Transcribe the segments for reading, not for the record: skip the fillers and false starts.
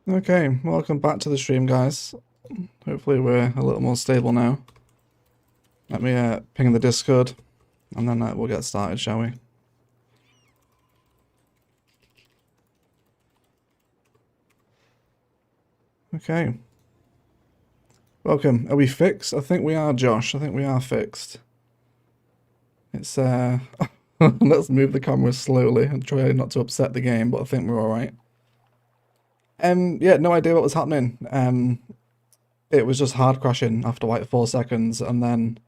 Okay, welcome back to the stream, guys. Hopefully we're a little more stable now. Let me ping the Discord, and then we'll get started, shall we? Okay. Welcome. Are we fixed? I think we are, Josh. I think we are fixed. It's, let's move the camera slowly and try not to upset the game, but I think we're alright. Yeah, no idea what was happening. It was just hard crashing after like 4 seconds, and then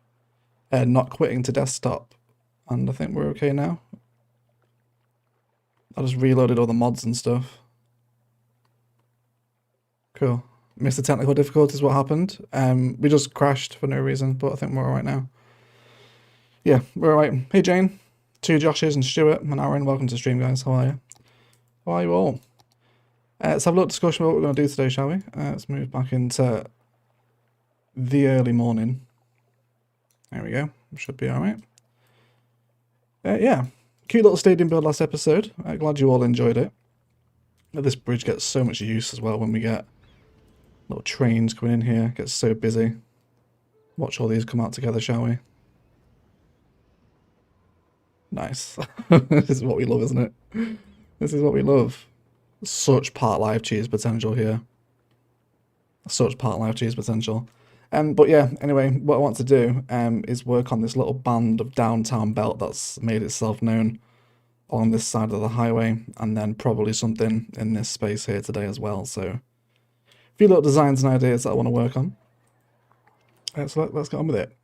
not quitting to desktop. And I think we're okay now. I just reloaded all the mods and stuff. Cool. Missed the technical difficulties, what happened. We just crashed for no reason, but I think we're alright now. Yeah, we're alright. Hey Jane, 2 Joshes and Stuart and Aaron, welcome to the stream, guys. How are you? How are you all? Let's have a little discussion about what we're going to do today, shall we? Let's move back into the early morning. There we go. Should be alright. Yeah, cute little stadium build last episode. Glad you all enjoyed it. This bridge gets so much use as well when we get little trains coming in here. It gets so busy. Watch all these come out together, shall we? Nice. This is what we love, isn't it? This is what we love. Such part live cheese potential here. Such part live cheese potential. But yeah, anyway, what I want to do is work on this little band of downtown belt that's made itself known on this side of the highway, and then probably something in this space here today as well. So a few little designs and ideas that I want to work on. So let's get on with it.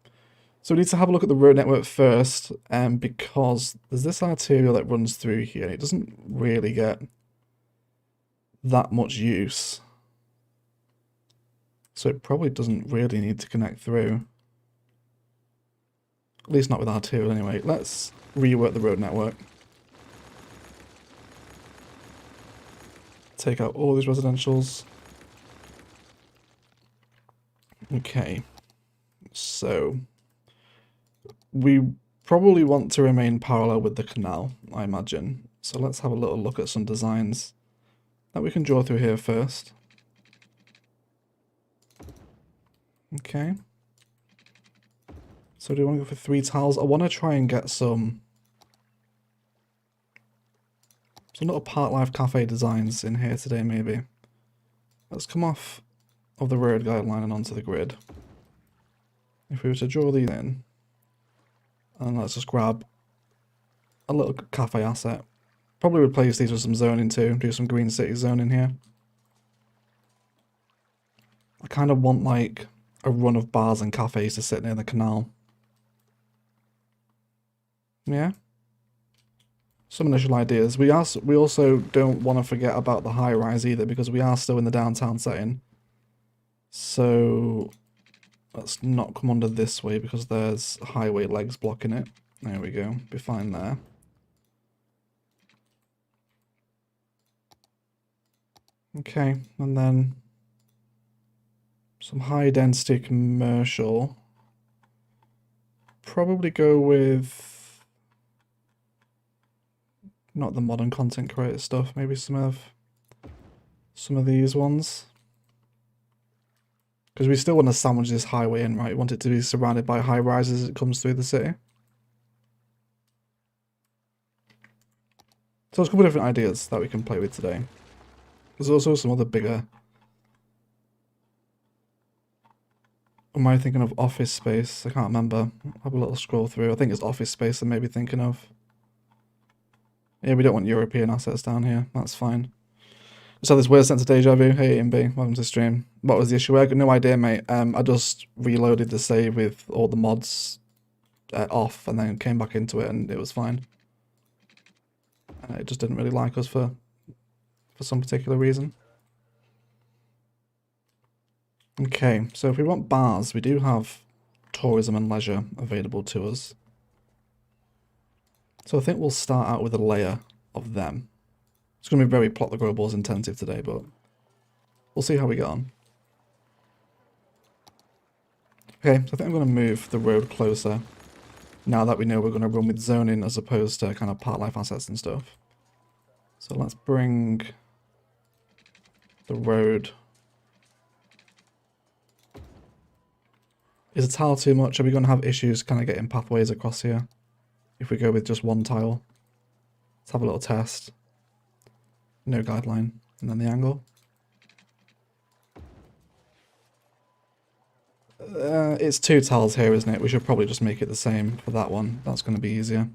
So we need to have a look at the road network first, because there's this arterial that runs through here, and it doesn't really get that much use. So it probably doesn't really need to connect through. At least not with arterial anyway. Let's rework the road network. Take out all these residentials. Okay. So we probably want to remain parallel with the canal, I imagine. So let's have a little look at some designs that we can draw through here first. Okay. So do we want to go for 3 tiles? I want to try and get some little part life cafe designs in here today, maybe. Let's come off of the road guideline and onto the grid. If we were to draw these in, and let's just grab a little cafe asset. Probably replace these with some zoning too, do some green city zoning here. I kind of want like a run of bars and cafes to sit near the canal. Yeah. Some initial ideas. We also don't want to forget about the high rise either, because we are still in the downtown setting. So let's not come under this way because there's highway legs blocking it. There we go. Be fine there. Okay, and then some high density commercial. Probably go with not the modern content creator stuff, maybe some of these ones. Because we still want to sandwich this highway in, right? We want it to be surrounded by high rises as it comes through the city. So there's a couple of different ideas that we can play with today. There's also some other bigger... Am I thinking of office space? I can't remember. I'll have a little scroll through. I think it's office space I'm maybe thinking of. Yeah, we don't want European assets down here. That's fine. Just had this weird sense of deja vu. Hey, MB, welcome to the stream. What was the issue? I got no idea, mate. I just reloaded the save with all the mods off and then came back into it and it was fine. It just didn't really like us for some particular reason. Okay, so if we want bars, we do have tourism and leisure available to us. So I think we'll start out with a layer of them. It's going to be very plot the grow balls intensive today, but we'll see how we get on. Okay, so I think I'm going to move the road closer now that we know we're going to run with zoning as opposed to kind of part life assets and stuff. So let's bring the road. Is a tile too much? Are we going to have issues kind of getting pathways across here if we go with just one tile? Let's have a little test. No guideline. And then the angle. It's 2 tiles here, isn't it? We should probably just make it the same for that one. That's going to be easier.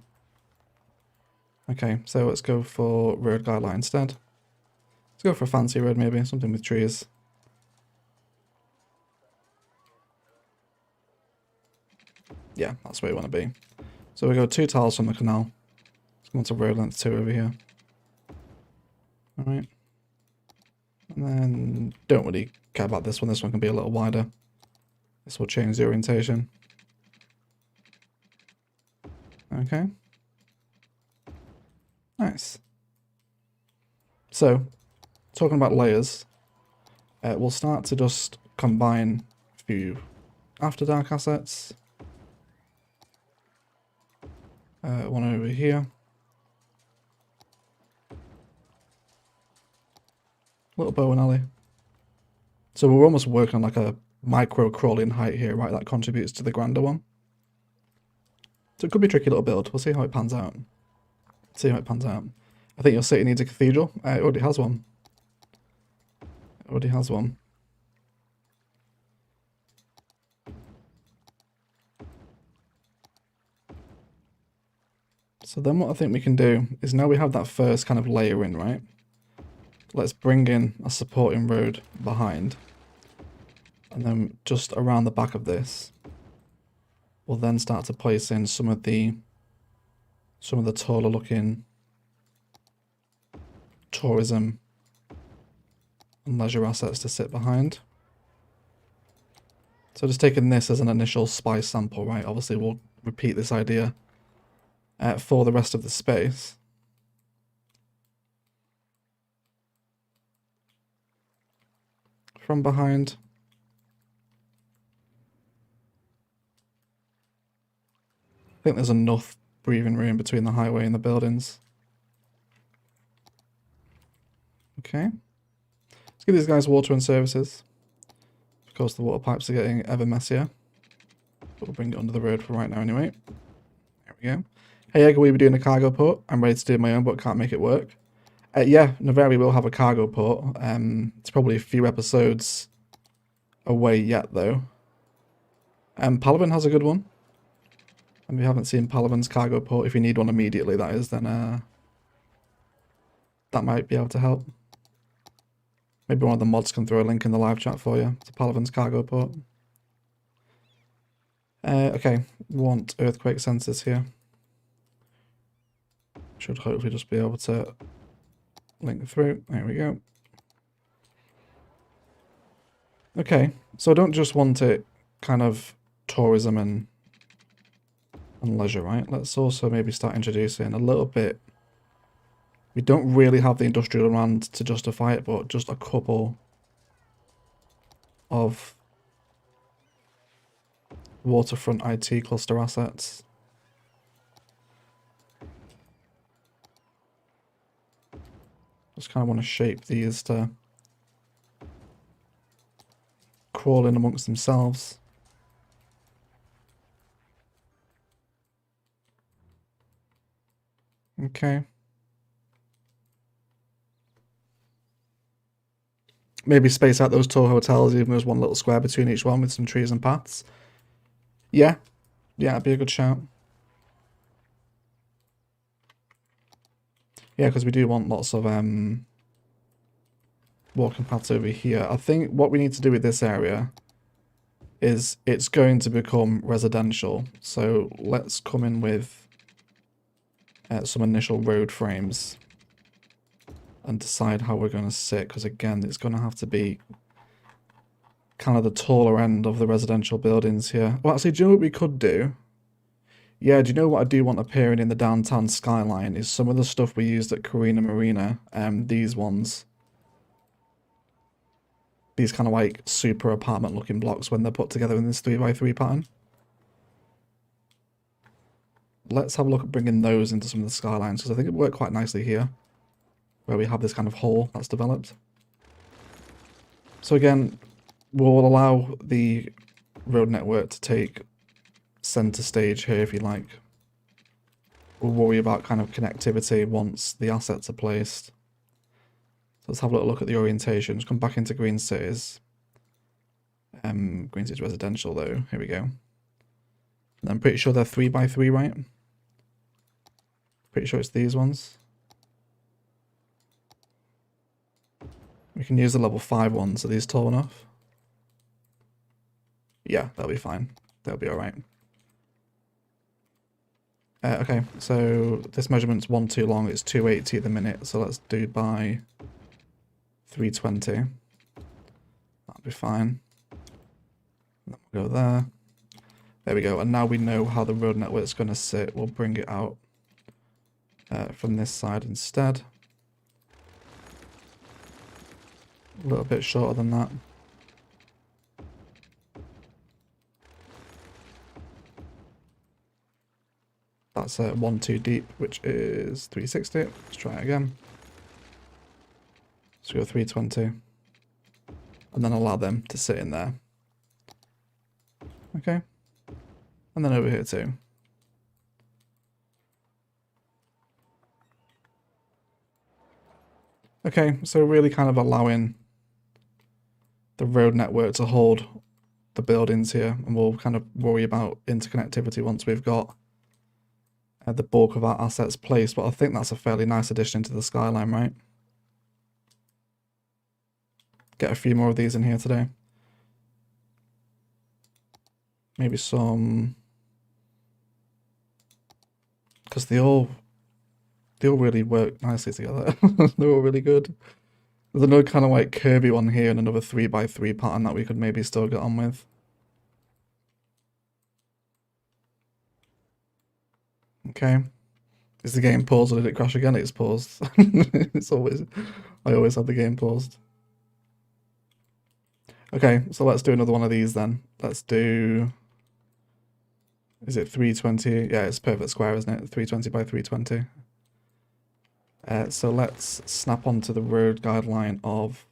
Okay, so let's go for road guideline instead. Let's go for a fancy road maybe, something with trees. Yeah, that's where we want to be. So we go 2 tiles from the canal. Let's go on to road length 2 over here. Alright. And then don't really care about this one. This one can be a little wider. This will change the orientation. Okay. Nice. So, talking about layers, we'll start to just combine a few After Dark assets. One over here. Little bow and alley. So we're almost working on like a micro crawling height here, right? That contributes to the grander one. So it could be a tricky little build. We'll see how it pans out. See how it pans out. I think your city needs a cathedral. It already has one. It already has one. So then what I think we can do is now we have that first kind of layer in, right? Let's bring in a supporting road behind. And then just around the back of this, we'll then start to place in some of the taller looking tourism and leisure assets to sit behind. So just taking this as an initial spice sample, right? Obviously we'll repeat this idea for the rest of the space. From behind. I think there's enough breathing room between the highway and the buildings. Okay. Let's give these guys water and services. Of course, the water pipes are getting ever messier. But we'll bring it under the road for right now anyway. There we go. Hey, Egg, will we be doing a cargo port? I'm ready to do my own, but can't make it work. Yeah, Noveria will have a cargo port. It's probably a few episodes away yet, though. Palaven has a good one. And we haven't seen Palaven's cargo port. If you need one immediately, that is, then that might be able to help. Maybe one of the mods can throw a link in the live chat for you to Palaven's cargo port. Okay, we want earthquake sensors here. Should hopefully just be able to link through. There we go. Okay, so I don't just want it kind of tourism and leisure, right? Let's also maybe start introducing a little bit. We don't really have the industrial land to justify it, but just a couple of waterfront IT cluster assets. Just kind of want to shape these to crawl in amongst themselves. Okay. Maybe space out those tall hotels, even there's one little square between each one with some trees and paths. Yeah. Yeah, it'd be a good shout. Yeah, because we do want lots of walking paths over here. I think what we need to do with this area is it's going to become residential. So let's come in with some initial road frames and decide how we're going to sit, because again, it's going to have to be kind of the taller end of the residential buildings here. Well, actually, do you know what we could do? Yeah, do you know what I do want appearing in the downtown skyline is some of the stuff we used at Carina Marina, these ones. These kind of like super apartment looking blocks when they're put together in this 3x3 pattern. Let's have a look at bringing those into some of the skylines, because I think it would work quite nicely here, where we have this kind of hole that's developed. So again, we'll allow the road network to take center stage here if you like. We'll worry about kind of connectivity once the assets are placed. So let's have a little look at the orientation. Just come back into Green Cities. Green Cities Residential though. Here we go. And I'm pretty sure they're 3x3, right? Pretty sure it's these ones. We can use the level 5 ones. Are these tall enough? Yeah, that'll be fine. That'll be alright. Okay, so this measurement's 1 too long. It's 280 at the minute, so let's do by 320. That'll be fine. And then we'll go there. There we go. And now we know how the road network's going to sit. We'll bring it out from this side instead. A little bit shorter than that. That's 1 too deep, which is 360. Let's try it again. Let's go 320. And then allow them to sit in there. Okay. And then over here too. Okay, so really kind of allowing the road network to hold the buildings here, and we'll kind of worry about interconnectivity once we've got the bulk of our assets placed, but I think that's a fairly nice addition to the skyline, right? Get a few more of these in here today. Maybe some, because they all really work nicely together. They're all really good. There's another kind of like curvy one here and another 3x3 pattern that we could maybe still get on with. Okay. Is the game paused or did it crash again? It's paused. It's always, I always have the game paused. Okay, so let's do another one of these then. Let's do, is it 320? Yeah, it's perfect square, isn't it? 320 by 320. So let's snap onto the road guideline of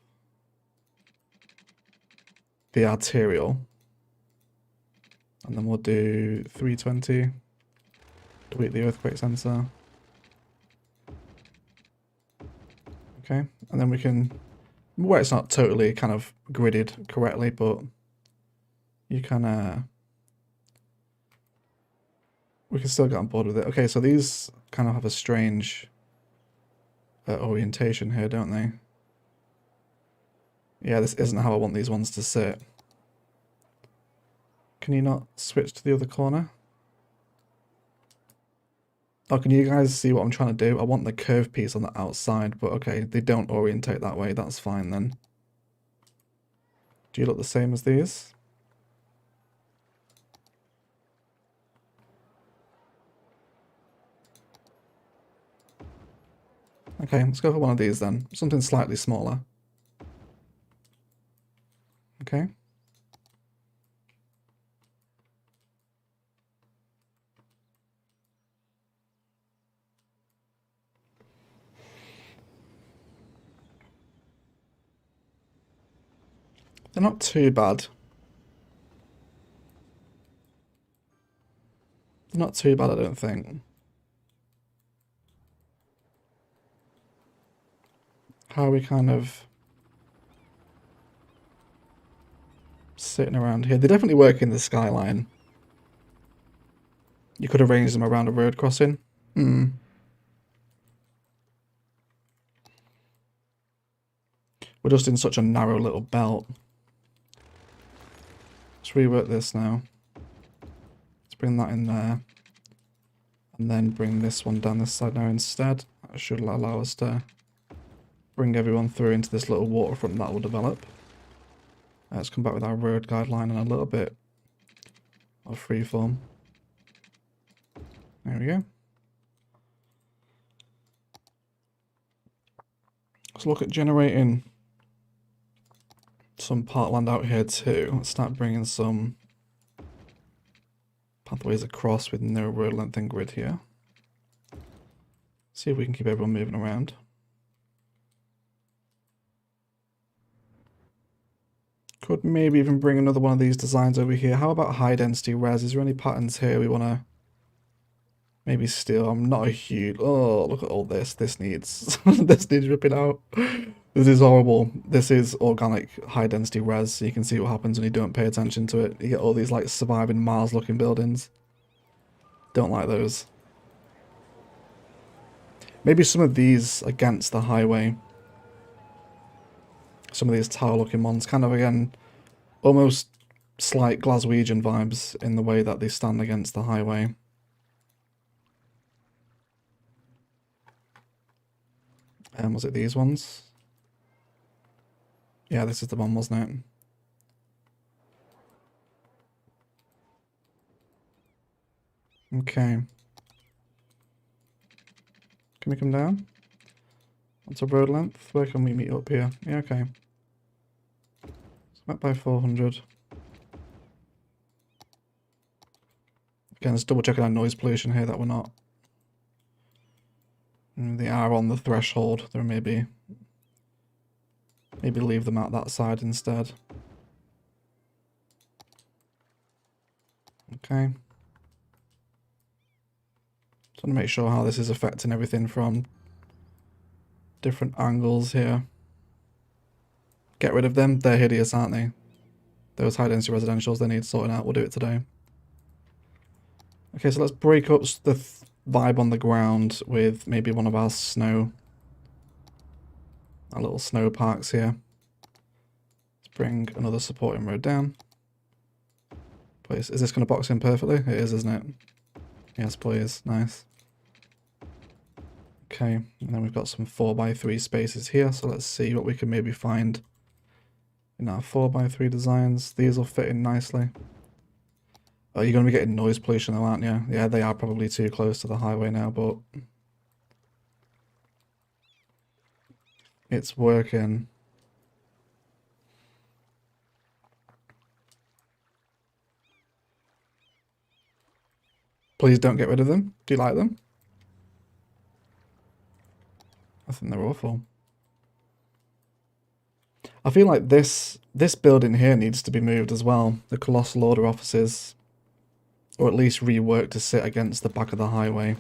the arterial. And then we'll do 320. Delete the earthquake sensor. Okay, and then we can, well, it's not totally kind of gridded correctly, but you can, we can still get on board with it. Okay, so these kind of have a strange orientation here, don't they? Yeah, this isn't how I want these ones to sit. Can you not switch to the other corner? Oh, can you guys see what I'm trying to do? I want the curved piece on the outside, but okay, they don't orientate that way. That's fine then. Do you look the same as these? Okay, let's go for one of these then. Something slightly smaller. Okay. They're not too bad. They're not too bad, I don't think. How are we kind of sitting around here? They definitely work in the skyline. You could arrange them around a road crossing. Hmm. We're just in such a narrow little belt. Let's rework this now. Let's bring that in there. And then bring this one down this side now instead. That should allow us to bring everyone through into this little waterfront that will develop. Let's come back with our road guideline and a little bit of freeform. There we go. Let's look at generating some parkland out here too. Let's start bringing some pathways across with no road length and grid here. See if we can keep everyone moving around. Could maybe even bring another one of these designs over here. How about high density res? Is there any patterns here we want to maybe steal? I'm not a huge... Oh, look at all this. This needs... this needs ripping out. This is horrible. This is organic high density res. So you can see what happens when you don't pay attention to it. You get all these like surviving Mars looking buildings. Don't like those. Maybe some of these against the highway. Some of these tower looking ones, kind of again, almost slight Glaswegian vibes in the way that they stand against the highway. Was it these ones? Yeah, this is the one, wasn't it? Okay. Can we come down? What's our road length? Where can we meet up here? Yeah, okay. Met by 400. Again, let's double check our noise pollution here that we're not. They are on the threshold. There maybe leave them out that side instead. Okay. Just want to make sure how this is affecting everything from different angles here. Get rid of them. They're hideous, aren't they? Those high density residentials, they need sorting out. We'll do it today. Okay, so let's break up the vibe on the ground with maybe one of our little snow parks here. Let's bring another supporting road down. Please, is this going to box in perfectly? It is, isn't it? Yes, please. Nice. Okay, and then we've got some 4x3 spaces here, so let's see what we can maybe find in our 4x3 designs. These will fit in nicely. Oh, you're going to be getting noise pollution though, aren't you? Yeah, they are probably too close to the highway now, but it's working. Please don't get rid of them. Do you like them? I think they're awful. I feel like this building here needs to be moved as well. The Colossal Order offices. Or at least reworked to sit against the back of the highway.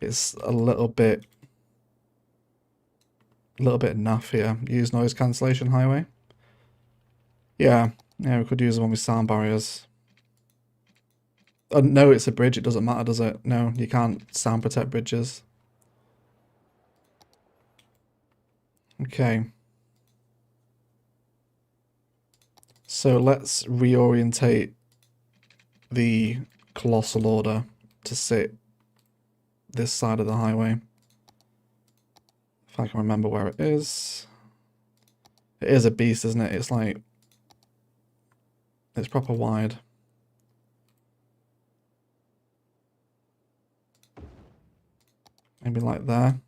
It's a little bit naff here. Use noise cancellation highway. Yeah, we could use one with sound barriers. Oh, no, it's a bridge. It doesn't matter, does it? No, you can't sound protect bridges. Okay. So let's reorientate the Colossal Order to sit this side of the highway. If I can remember where it is. It is a beast, isn't it? It's like... it's proper wide. Maybe like there.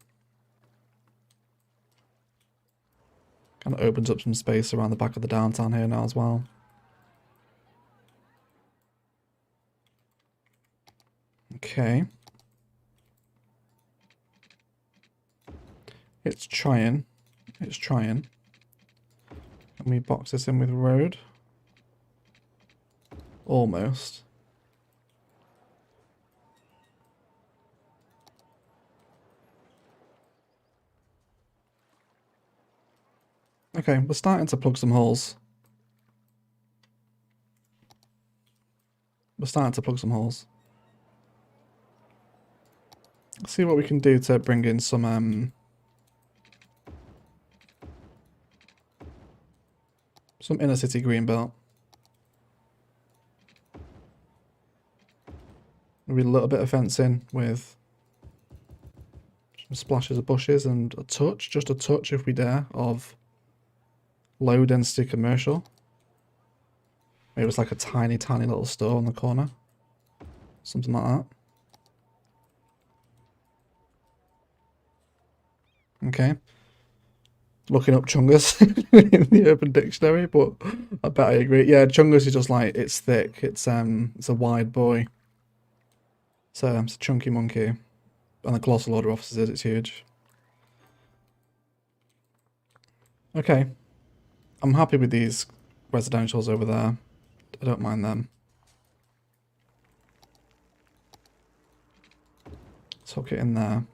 Kind of opens up some space around the back of the downtown here now as well. Okay. It's trying. It's trying. Can we box this in with road? Almost. Okay, we're starting to plug some holes. We're starting to plug some holes. Let's see what we can do to bring in some inner city greenbelt. Maybe a little bit of fencing with some splashes of bushes and a touch, just a touch if we dare, of low density commercial. Maybe it's like a tiny, tiny little store on the corner. Something like that. Okay. Looking up chungus in the Urban Dictionary, but I bet I agree. Yeah, chungus is just like, it's thick. It's a wide boy. So it's a chunky monkey. And the Colossal Order officers, it's huge. Okay. I'm happy with these residentials over there. I don't mind them. Let's hook it in there.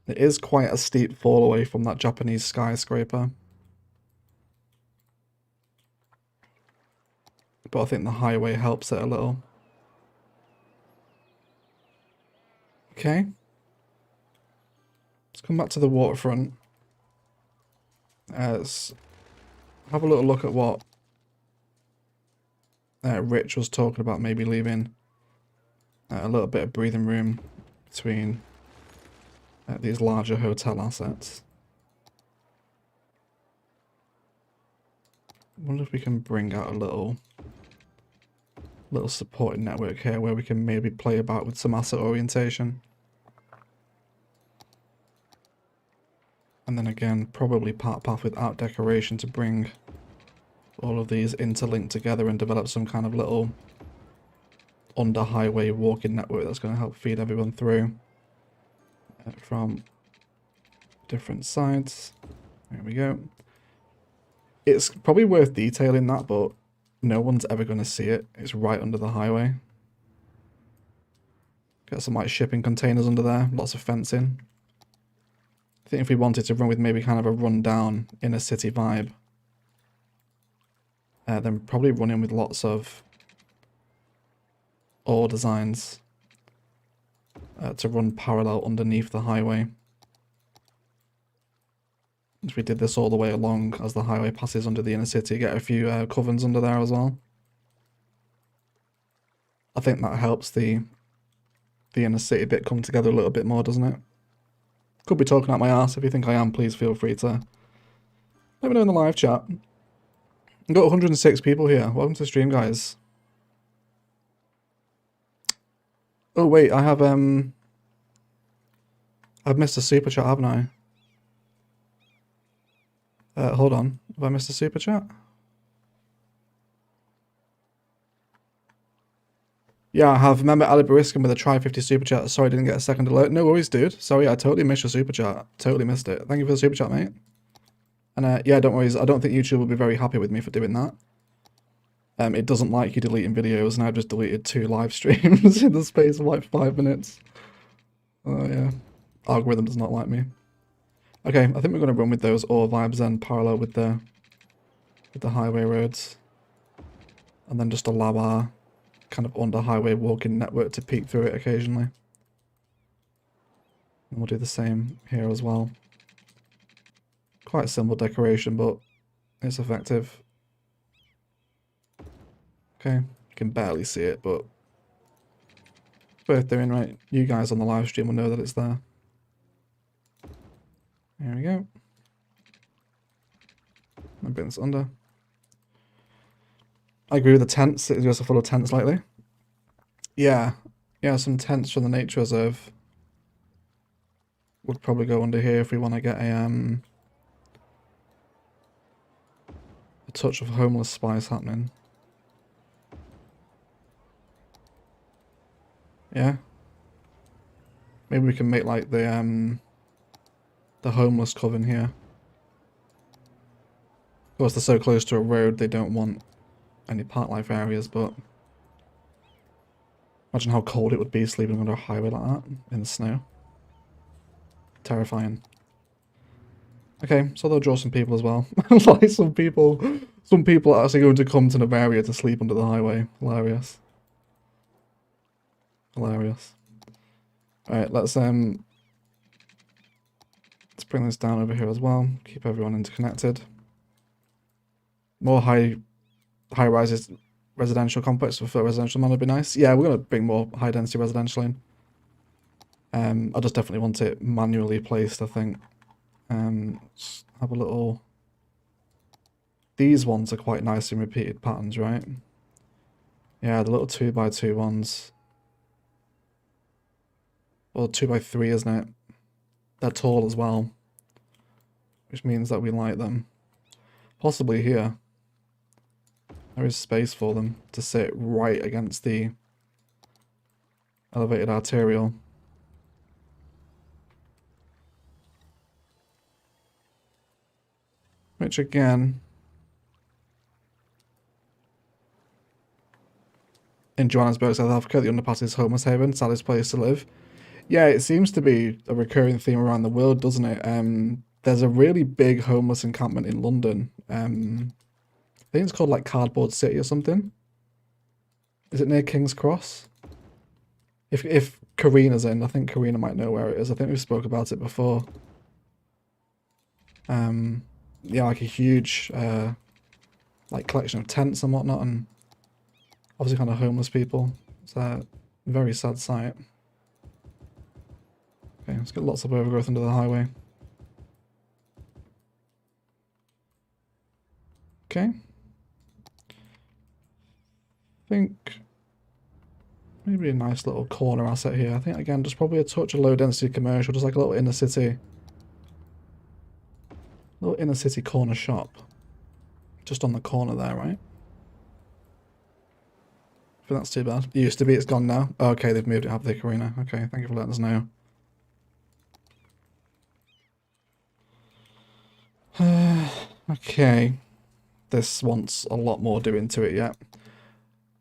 It is quite a steep fall away from that Japanese skyscraper. But I think the highway helps it a little. Okay. Let's come back to the waterfront. Let's have a little look at what Rich was talking about, maybe leaving a little bit of breathing room between these larger hotel assets. I wonder if we can bring out a little supporting network here where we can maybe play about with some asset orientation. And then again, probably part path without decoration to bring all of these interlinked together and develop some kind of little under highway walking network that's going to help feed everyone through from different sides. There we go. It's probably worth detailing that, but no one's ever going to see it. It's right under the highway. Got some like shipping containers under there, lots of fencing. I think if we wanted to run with maybe kind of a rundown inner city vibe, then probably running with lots of ore designs to run parallel underneath the highway. If we did this all the way along as the highway passes under the inner city, get a few covens under there as well. I think that helps the inner city bit come together a little bit more, doesn't it? Could be talking out my ass. If you think I am, please feel free to let me know in the live chat. I've got 106 people here. Welcome to the stream, guys. Oh wait, I've missed a super chat, haven't I? Hold on. Have I missed a super chat? Yeah, I have. Remember Ali Bariskin with a try 50 super chat. Sorry, I didn't get a second alert. No worries, dude. Sorry, I totally missed your super chat. Totally missed it. Thank you for the super chat, mate. And yeah, don't worry. I don't think YouTube will be very happy with me for doing that. It doesn't like you deleting videos, and I've just deleted 2 live streams in the space of like 5 minutes. Oh yeah, algorithm does not like me. Okay, I think we're gonna run with those ore vibes then, parallel with the highway roads, and then just allow our kind of under highway walking network to peek through it occasionally. And we'll do the same here as well. Quite simple decoration, but it's effective. Okay, you can barely see it, but worth doing, right? You guys on the live stream will know that it's there. There we go. I'll bring this under. I agree with the tents. It's just full of tents lately. Yeah, some tents from the nature reserve would probably go under here if we want to get a touch of homeless spice happening. Yeah. Maybe we can make like the homeless coven here. Of course, they're so close to a road, they don't want any park life areas, but imagine how cold it would be sleeping under a highway like that in the snow. Terrifying. Okay, so they'll draw some people as well. Like some people are actually going to come to Noveria to sleep under the highway. Hilarious. Hilarious. Alright, let's bring this down over here as well. Keep everyone interconnected. More high-rises residential complex for residential man would be nice. Yeah, we're going to bring more high-density residential in. I just definitely want it manually placed, I think. Let's have a little... These ones are quite nice in repeated patterns, right? Yeah, the little 2x2 ones. Or 2x3, isn't it? They're tall as well, which means that we like them. Possibly here. There is space for them to sit right against the elevated arterial. Which again, in Johannesburg, South Africa, the underpass is homeless haven, saddest place to live. Yeah, it seems to be a recurring theme around the world, doesn't it? There's a really big homeless encampment in London. I think it's called like Cardboard City or something. Is it near King's Cross? If Karina's in, I think Karina might know where it is. I think we spoke about it before. Yeah, like a huge like collection of tents and whatnot, and obviously kind of homeless people. It's a very sad sight. Okay, let's get lots of overgrowth under the highway. Okay. I think maybe a nice little corner asset here. I think again just probably a touch of low density commercial, just like a little inner city corner shop. Just on the corner there, right? I think that's too bad. It used to be, it's gone now. Oh, okay, they've moved it up the Karina. Okay, thank you for letting us know. Okay. This wants a lot more doing to it yet.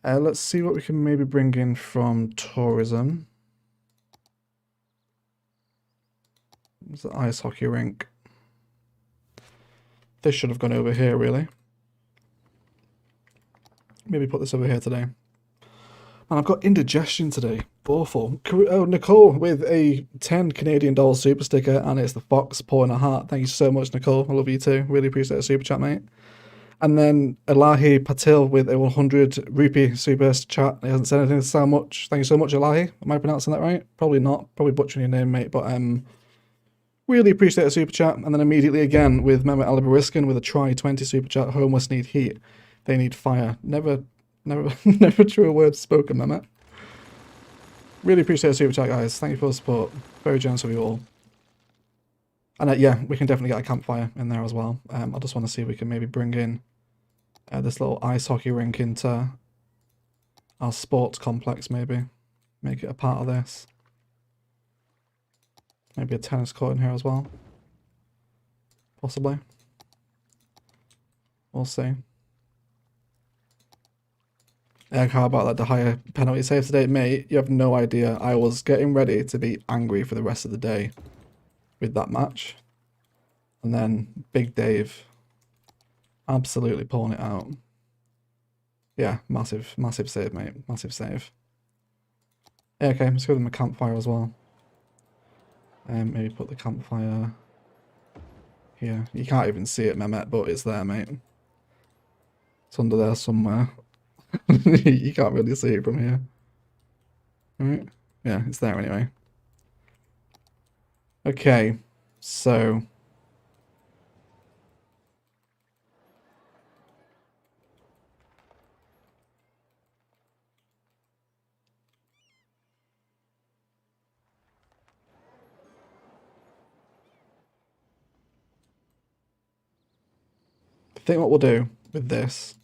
Let's see what we can maybe bring in from tourism. There's the ice hockey rink. This should have gone over here, really. Maybe put this over here today. And I've got indigestion today. Awful. Oh, Nicole with a 10 Canadian dollar super sticker, and it's the fox pouring a heart. Thank you so much, Nicole. I love you too. Really appreciate the super chat, mate. And then Elahi Patil with a 100 rupee super chat. He hasn't said anything so much. Thank you so much, Elahi. Am I pronouncing that right? Probably not. Probably butchering your name, mate. But really appreciate the super chat. And then immediately again with Mehmet Alibariskin with a try 20 super chat. Homeless need heat. They need fire. Never true word spoken, Mehmet. Really appreciate the super chat, guys. Thank you for the support. Very generous of you all. And yeah, we can definitely get a campfire in there as well. I just want to see if we can maybe bring in this little ice hockey rink into our sports complex, maybe. Make it a part of this. Maybe a tennis court in here as well. Possibly. We'll see. Egg, how about that? The higher penalty save today, mate. You have no idea. I was getting ready to be angry for the rest of the day with that match. And then Big Dave absolutely pulling it out. Yeah, massive save, mate. Massive save. Yeah, okay, let's go with my campfire as well. Maybe put the campfire here. You can't even see it, Mehmet, but it's there, mate. It's under there somewhere. You can't really see it from here. Alright. Yeah, it's there anyway. Okay, so I think what we'll do with this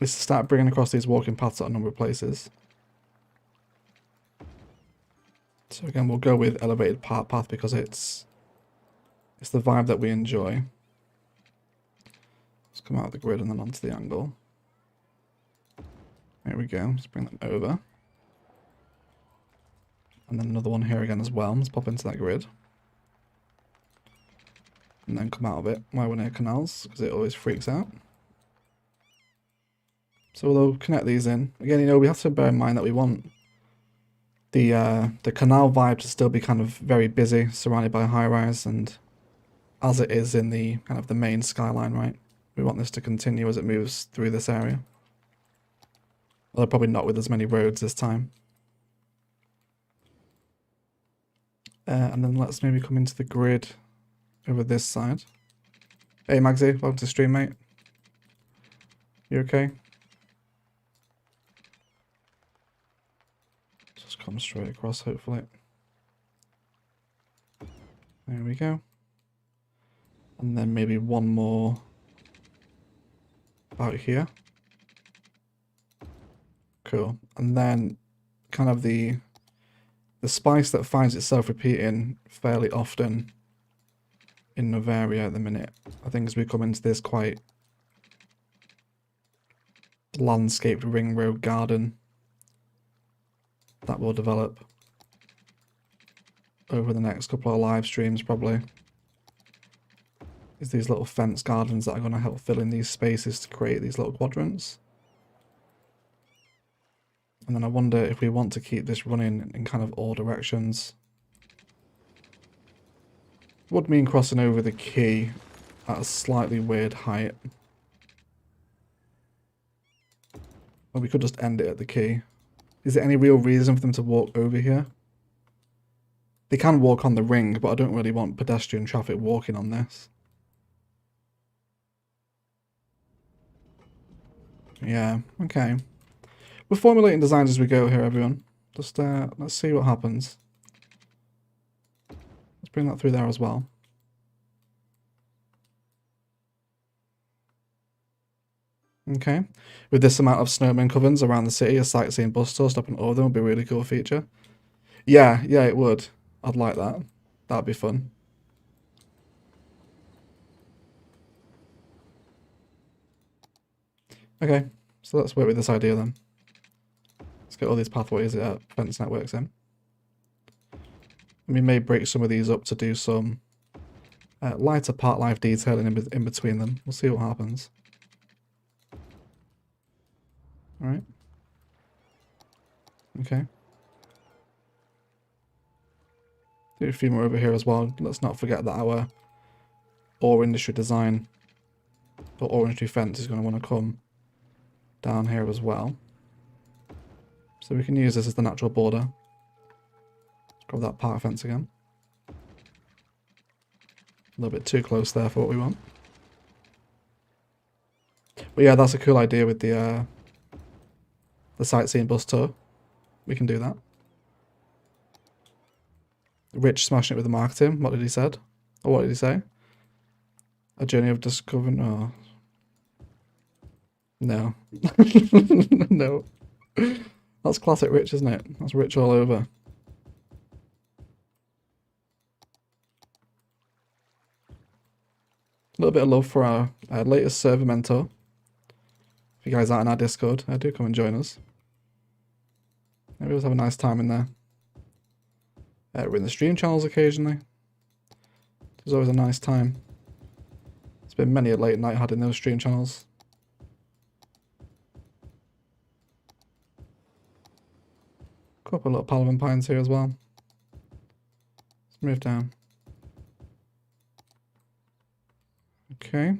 is to start bringing across these walking paths at a number of places. So again, we'll go with elevated path because it's the vibe that we enjoy. Let's come out of the grid and then onto the angle. There we go. Let's bring them over. And then another one here again as well. Let's pop into that grid. And then come out of it while we're near canals, because it always freaks out. So we'll connect these in. Again, you know, we have to bear in mind that we want the canal vibe to still be kind of very busy, surrounded by high-rise, and as it is in the kind of the main skyline, right? We want this to continue as it moves through this area. Although probably not with as many roads this time. And then let's maybe come into the grid over this side. Hey Magsy, welcome to the stream, mate. You okay? Just come straight across, hopefully. There we go. And then maybe one more about here. Cool. And then kind of the spice that finds itself repeating fairly often in Noveria at the minute. I think as we come into this quite landscaped ring road garden that will develop over the next couple of live streams probably, is these little fence gardens that are going to help fill in these spaces to create these little quadrants. And then I wonder if we want to keep this running in kind of all directions. Would mean crossing over the quay at a slightly weird height. Or we could just end it at the quay. Is there any real reason for them to walk over here? They can walk on the ring, but I don't really want pedestrian traffic walking on this. Yeah, okay. We're formulating designs as we go here, everyone. Just let's see what happens. Let's bring that through there as well. Okay. With this amount of snowman covens around the city, a sightseeing bus tour stopping over them would be a really cool feature. Yeah, it would. I'd like that. That'd be fun. Okay, so let's work with this idea then. Let's get all these pathways fence networks in. We may break some of these up to do some lighter part life detailing in between them. We'll see what happens. Alright. Okay. Do a few more over here as well. Let's not forget that our ore industry design or ore industry fence is going to want to come down here as well. So we can use this as the natural border. Let's grab that part fence again. A little bit too close there for what we want. But yeah, that's a cool idea with the sightseeing bus tour. We can do that. Rich smashing it with the marketing. What did he said? Or what did he say? A journey of discovering. Oh. No. No. That's classic Rich, isn't it? That's Rich all over. A little bit of love for our latest server mentor. If you guys aren't in our Discord, do come and join us. We always have a nice time in there. We're in the stream channels occasionally. It's always a nice time. It's been many a late night had in those stream channels. Couple of little Palavan pines here as well. Let's move down. Okay.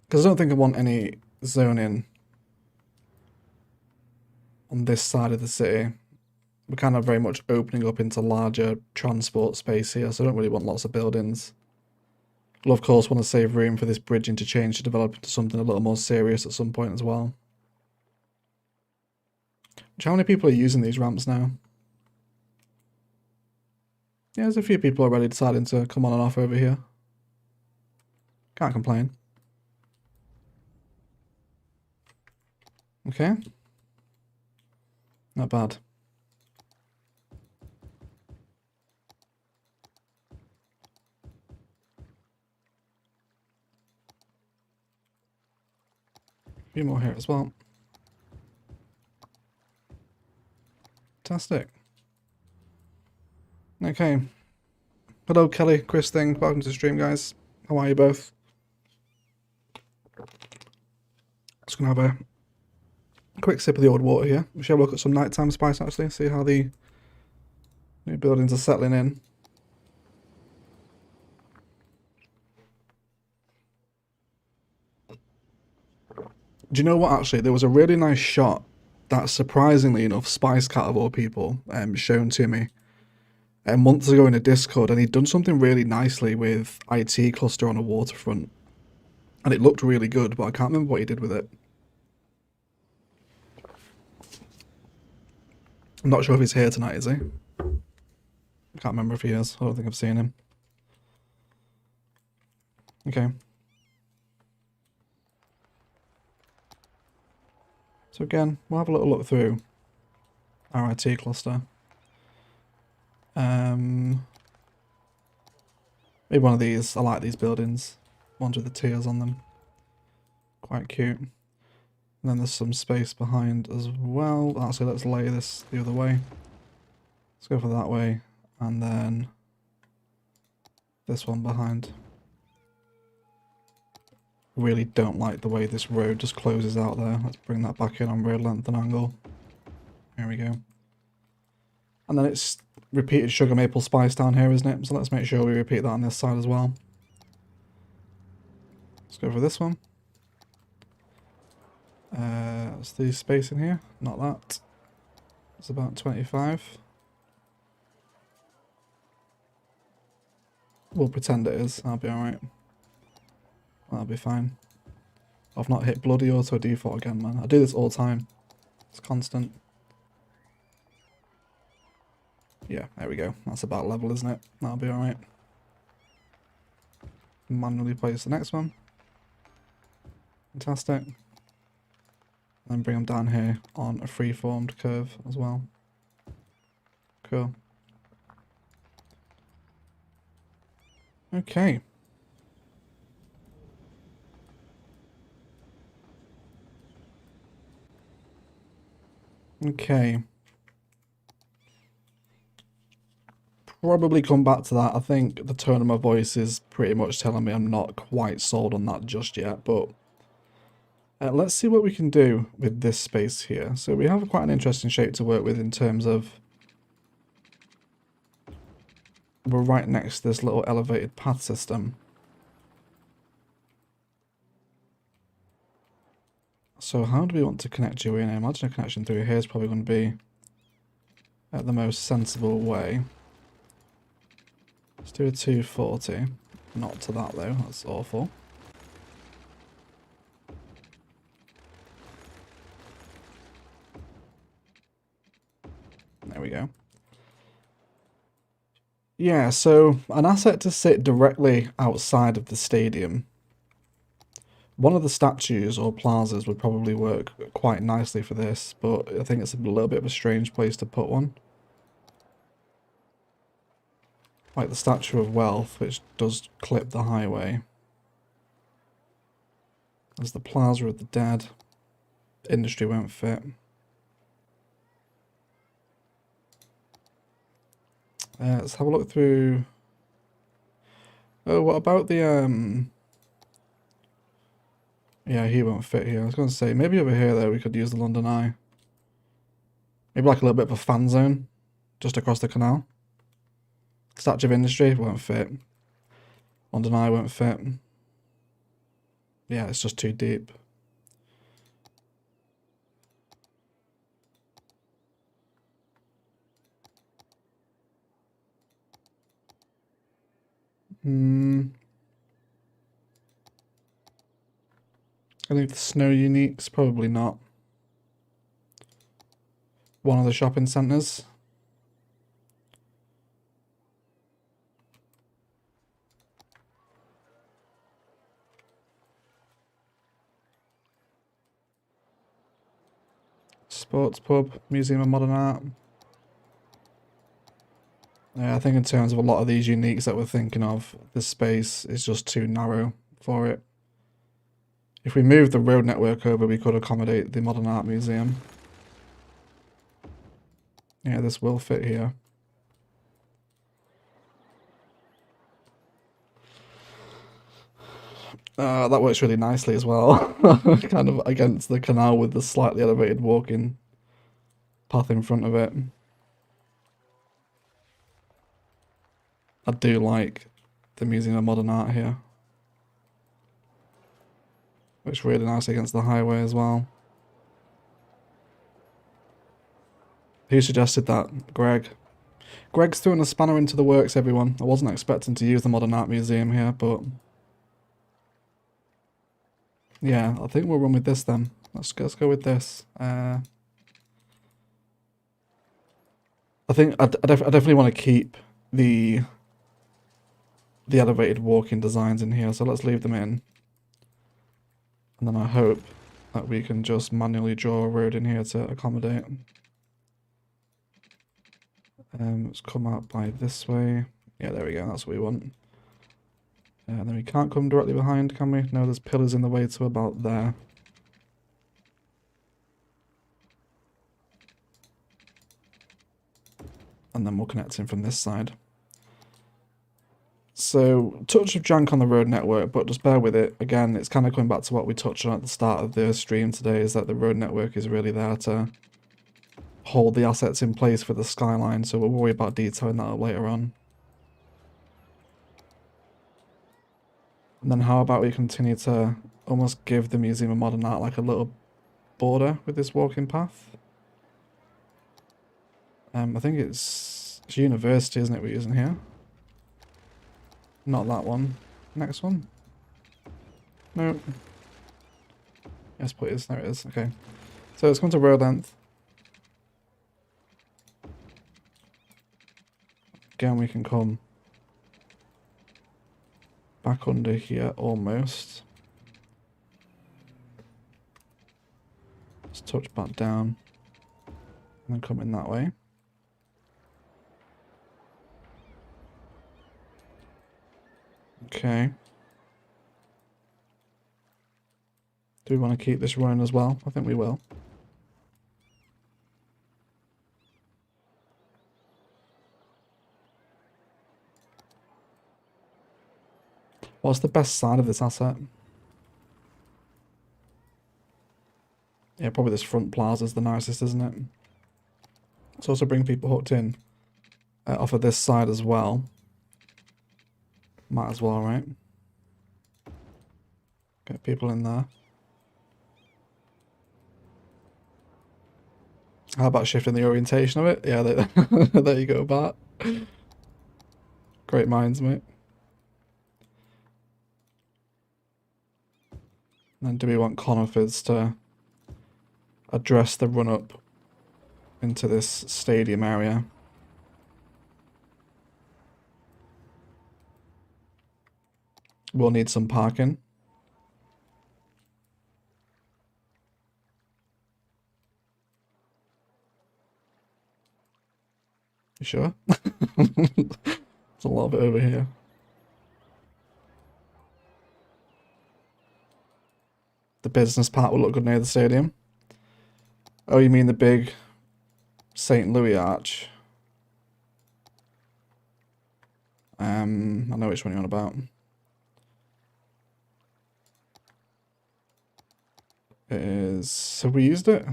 Because I don't think I want any zoning on this side of the city. We're kind of very much opening up into larger transport space here, so I don't really want lots of buildings. We'll of course want to save room for this bridge interchange to develop into something a little more serious at some point as well. How many people are using these ramps now? Yeah, there's a few people already deciding to come on and off over here. Can't complain. Okay. Not bad. A few more here as well. Fantastic. Okay. Hello, Kelly, Chris Thing. Welcome to the stream, guys. How are you both? Just gonna have a quick sip of the old water here. We should have a look at some nighttime spice actually, see how the new buildings are settling in. Do you know what, actually? There was a really nice shot that, surprisingly enough, Spice Cat of all people shown to me months ago in a Discord, and he'd done something really nicely with IT cluster on a waterfront. And it looked really good, but I can't remember what he did with it. I'm not sure if he's here tonight, is he? I can't remember if he is. I don't think I've seen him. Okay. So again, we'll have a little look through our IT cluster. Maybe one of these. I like these buildings. Ones with the tiers on them. Quite cute. And then there's some space behind as well. Actually, let's lay this the other way. Let's go for that way. And then this one behind. Really don't like the way this road just closes out there. Let's bring that back in on road length and angle. Here we go. And then it's repeated sugar maple spice down here, isn't it? So let's make sure we repeat that on this side as well. Let's go for this one. What's the space in here? Not that. It's about 25. We'll pretend it is. I'll be alright. That'll be fine. I've not hit bloody auto default again, man. I do this all the time. It's constant. Yeah, there we go. That's about level, isn't it? That'll be alright. Manually place the next one. Fantastic. Then bring them down here on a free-formed curve as well. Cool. Okay. Okay. Probably come back to that. I think the tone of my voice is pretty much telling me I'm not quite sold on that just yet, but let's see what we can do with this space here. So we have quite an interesting shape to work with in terms of we're right next to this little elevated path system. So how do we want to connect you in? I imagine a connection through here is probably going to be the most sensible way. Let's do a 240. Not to that though, that's awful. There we go. Yeah, so an asset to sit directly outside of the stadium. One of the statues or plazas would probably work quite nicely for this, but I think it's a little bit of a strange place to put one. Like the Statue of Wealth, which does clip the highway. There's the Plaza of the Dead. Industry won't fit. Let's have a look through. Oh, what about the yeah, he won't fit here. I was going to say, maybe over here, though, we could use the London Eye. Maybe like a little bit of a fan zone, just across the canal. Statue of Industry won't fit. London Eye won't fit. Yeah, it's just too deep. I think the Snow Uniques, probably not. One of the shopping centres. Sports Pub, Museum of Modern Art. Yeah, I think in terms of a lot of these uniques that we're thinking of, the space is just too narrow for it. If we move the road network over, we could accommodate the Modern Art Museum. Yeah, this will fit here. That works really nicely as well. Kind of against the canal with the slightly elevated walking path in front of it. I do like the Museum of Modern Art here. Looks really nice against the highway as well. Who suggested that? Greg. Greg's throwing a spanner into the works, everyone. I wasn't expecting to use the Modern Art Museum here, but yeah, I think we'll run with this then. Let's go with this. I think I definitely want to keep the elevated walking designs in here, so let's leave them in. And then I hope that we can just manually draw a road in here to accommodate. Let's come out by this way. Yeah, there we go, that's what we want. And then we can't come directly behind, can we? No, there's pillars in the way to about there. And then we'll connect in from this side. So, touch of jank on the road network, but just bear with it. Again, it's kind of coming back to what we touched on at the start of the stream today, is that the road network is really there to hold the assets in place for the skyline, so we'll worry about detailing that up later on. And then how about we continue to almost give the Museum of Modern Art like a little border with this walking path? I think it's university, isn't it, we're using here? Not that one. Next one? No. Yes, please. There it is. Okay. So it's going to road length. Again, we can come back under here almost. Just touch back down. And then come in that way. Okay. Do we want to keep this running as well? I think we will. What's the best side of this asset? Yeah, probably this front plaza is the nicest, isn't it? Let's also bring people hooked in off of this side as well. Might as well, right? Get people in there. How about shifting the orientation of it? Yeah, there you go, Bart. Great minds, mate. And then do we want conifers to address the run-up into this stadium area? We'll need some parking. You sure? There's a lot of it over here. The business part will look good near the stadium. Oh, you mean the big St. Louis arch? I know which one you're on about. It is... Have we used it?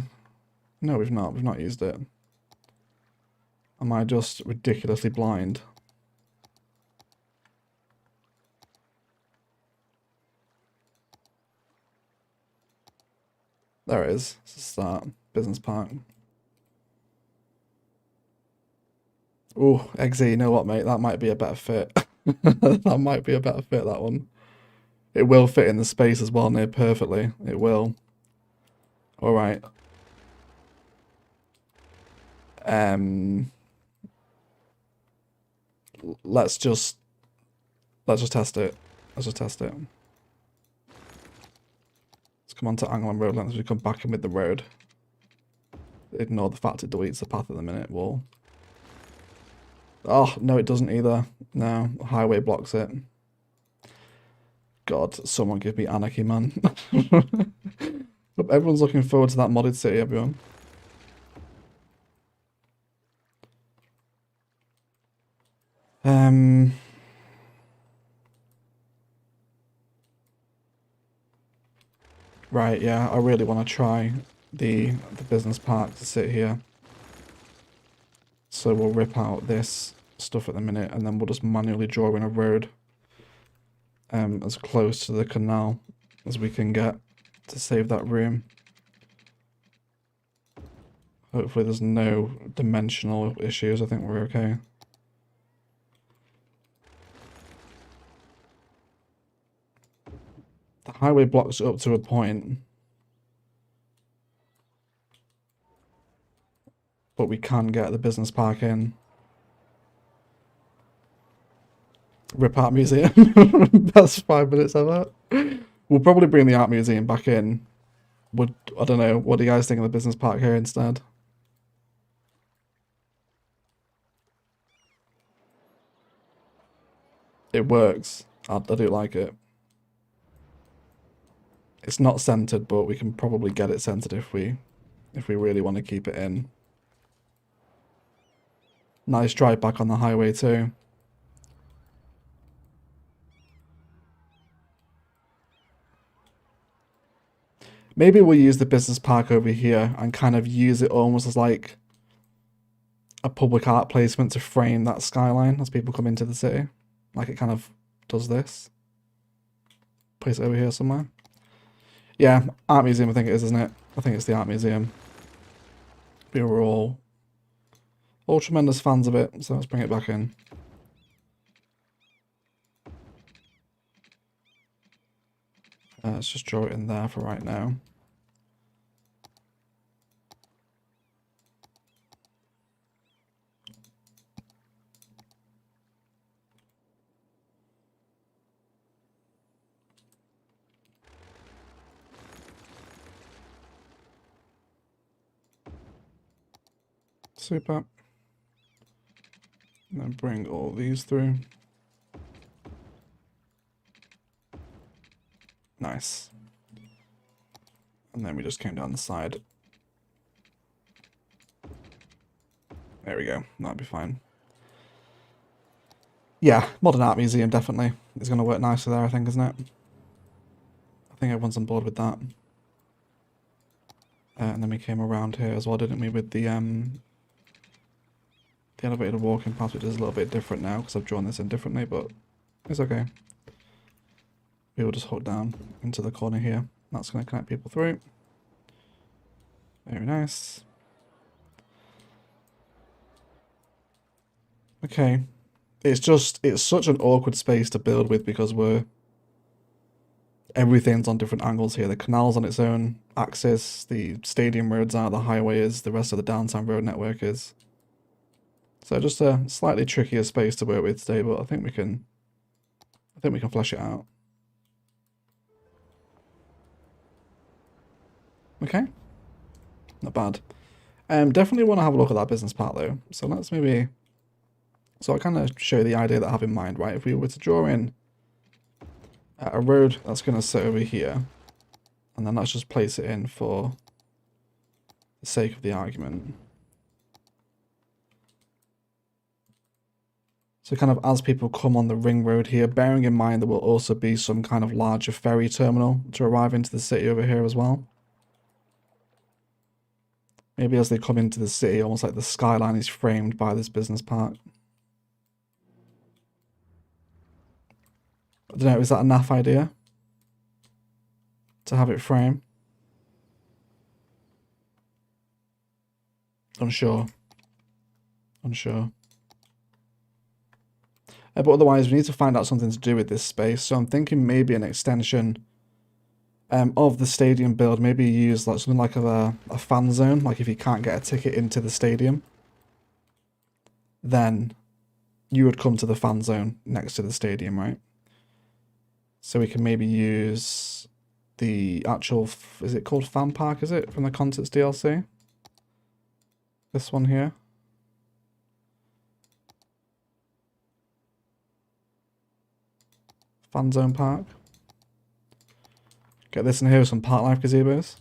No, we've not. We've not used it. Am I just ridiculously blind? There it is. It's a start. Business park. Ooh, XE, you know what, mate? That might be a better fit. That might be a better fit, that one. It will fit in the space as well near perfectly. It will. Alright. Let's just test it. Let's just test it. Let's come on to angle and road length as we come back in with the road. Ignore the fact it deletes the path at the minute wall. Oh, no, it doesn't either. No, highway blocks it. God, someone give me anarchy, man. Everyone's looking forward to that modded city, everyone. Right, yeah, I really want to try the business park to sit here. So we'll rip out this stuff at the minute, and then we'll just manually draw in a road as close to the canal as we can get to save that room. Hopefully there's no dimensional issues. I think we're okay. The highway blocks up to a point. but we can get the business park in. Rip Art Museum. Best 5 minutes ever. We'll probably bring the art museum back in. I don't know, what do you guys think of the business park here instead? It works. I do like it. It's not centered, but we can probably get it centered if we really want to keep it in. Nice drive back on the highway too. Maybe we'll use the business park over here and kind of use it almost as like a public art placement to frame that skyline as people come into the city. Like it kind of does this. Place it over here somewhere. Yeah, art museum I think it is, isn't it? I think it's the art museum. We were all tremendous fans of it, so let's bring it back in. Let's just draw it in there for right now. Super. And then bring all these through. Nice. And then we just came down the side. There we go. That'd be fine. Yeah, modern art museum definitely is going to work nicely there, I think, isn't it? I think everyone's on board with that. And then we came around here as well, didn't we, with the elevated walking path, which is a little bit different now because I've drawn this in differently, but it's okay. We will just hook down into the corner here. That's going to connect people through. Very nice. Okay. It's such an awkward space to build with because everything's on different angles here. The canal's on its own axis, the stadium roads are, the highway is, the rest of the downtown road network is. So just a slightly trickier space to work with today, but I think we can flesh it out. Okay. Not bad. Definitely want to have a look at that business part though. So let's so I kind of show the idea that I have in mind, right? If we were to draw in a road that's going to sit over here, and then let's just place it in for the sake of the argument. So kind of as people come on the ring road here, bearing in mind there will also be some kind of larger ferry terminal to arrive into the city over here as well. Maybe as they come into the city, almost like the skyline is framed by this business park. I don't know, is that a naff idea? To have it frame? Unsure. But otherwise, we need to find out something to do with this space. So I'm thinking maybe an extension of the stadium build. Maybe use like something like a fan zone. Like if you can't get a ticket into the stadium, then you would come to the fan zone next to the stadium, right? So we can maybe use the actual, is it called Fan Park, is it? From the Concerts DLC? This one here. Fan Zone Park. Get this in here with some Park Life gazebos.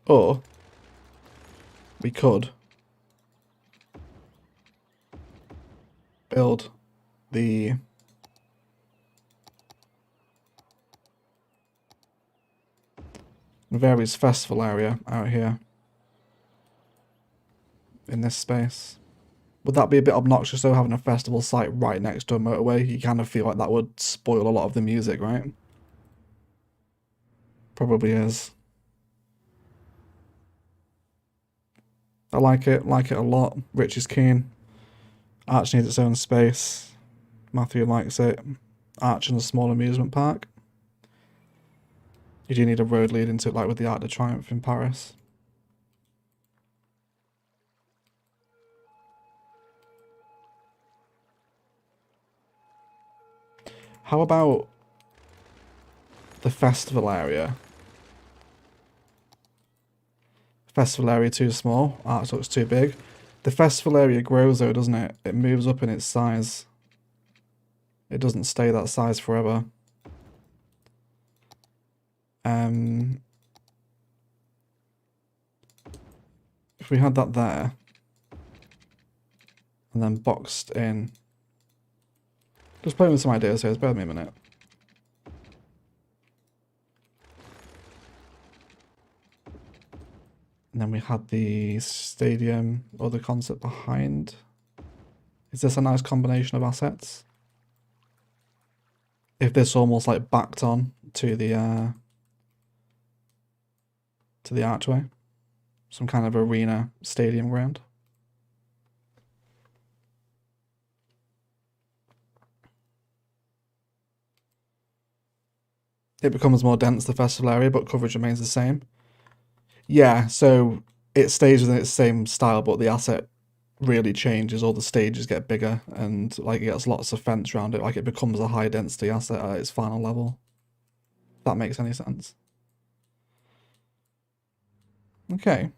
Or we could build the Noveria's festival area out here in this space. Would that be a bit obnoxious though, having a festival site right next to a motorway? You kind of feel like that would spoil a lot of the music, right? Probably is. I like it a lot. Rich is keen. Arch needs its own space. Matthew likes it. Arch in a small amusement park. You do need a road leading to it, like with the Arc de Triomphe in Paris. How about the festival area? Festival area too small. Arch looks too big. The festival area grows though, doesn't it? It moves up in its size. It doesn't stay that size forever. If we had that there, and then boxed in, just playing with some ideas here. Bear with me a minute. And then we had the stadium or the concert behind. Is this a nice combination of assets? If this almost like backed on to the archway, some kind of arena stadium ground. It becomes more dense, the festival area, but coverage remains the same. Yeah, so it stays within its same style, but the asset really changes. All the stages get bigger, and like it gets lots of fence around it. Like it becomes a high density asset at its final level. If that makes any sense. Okay.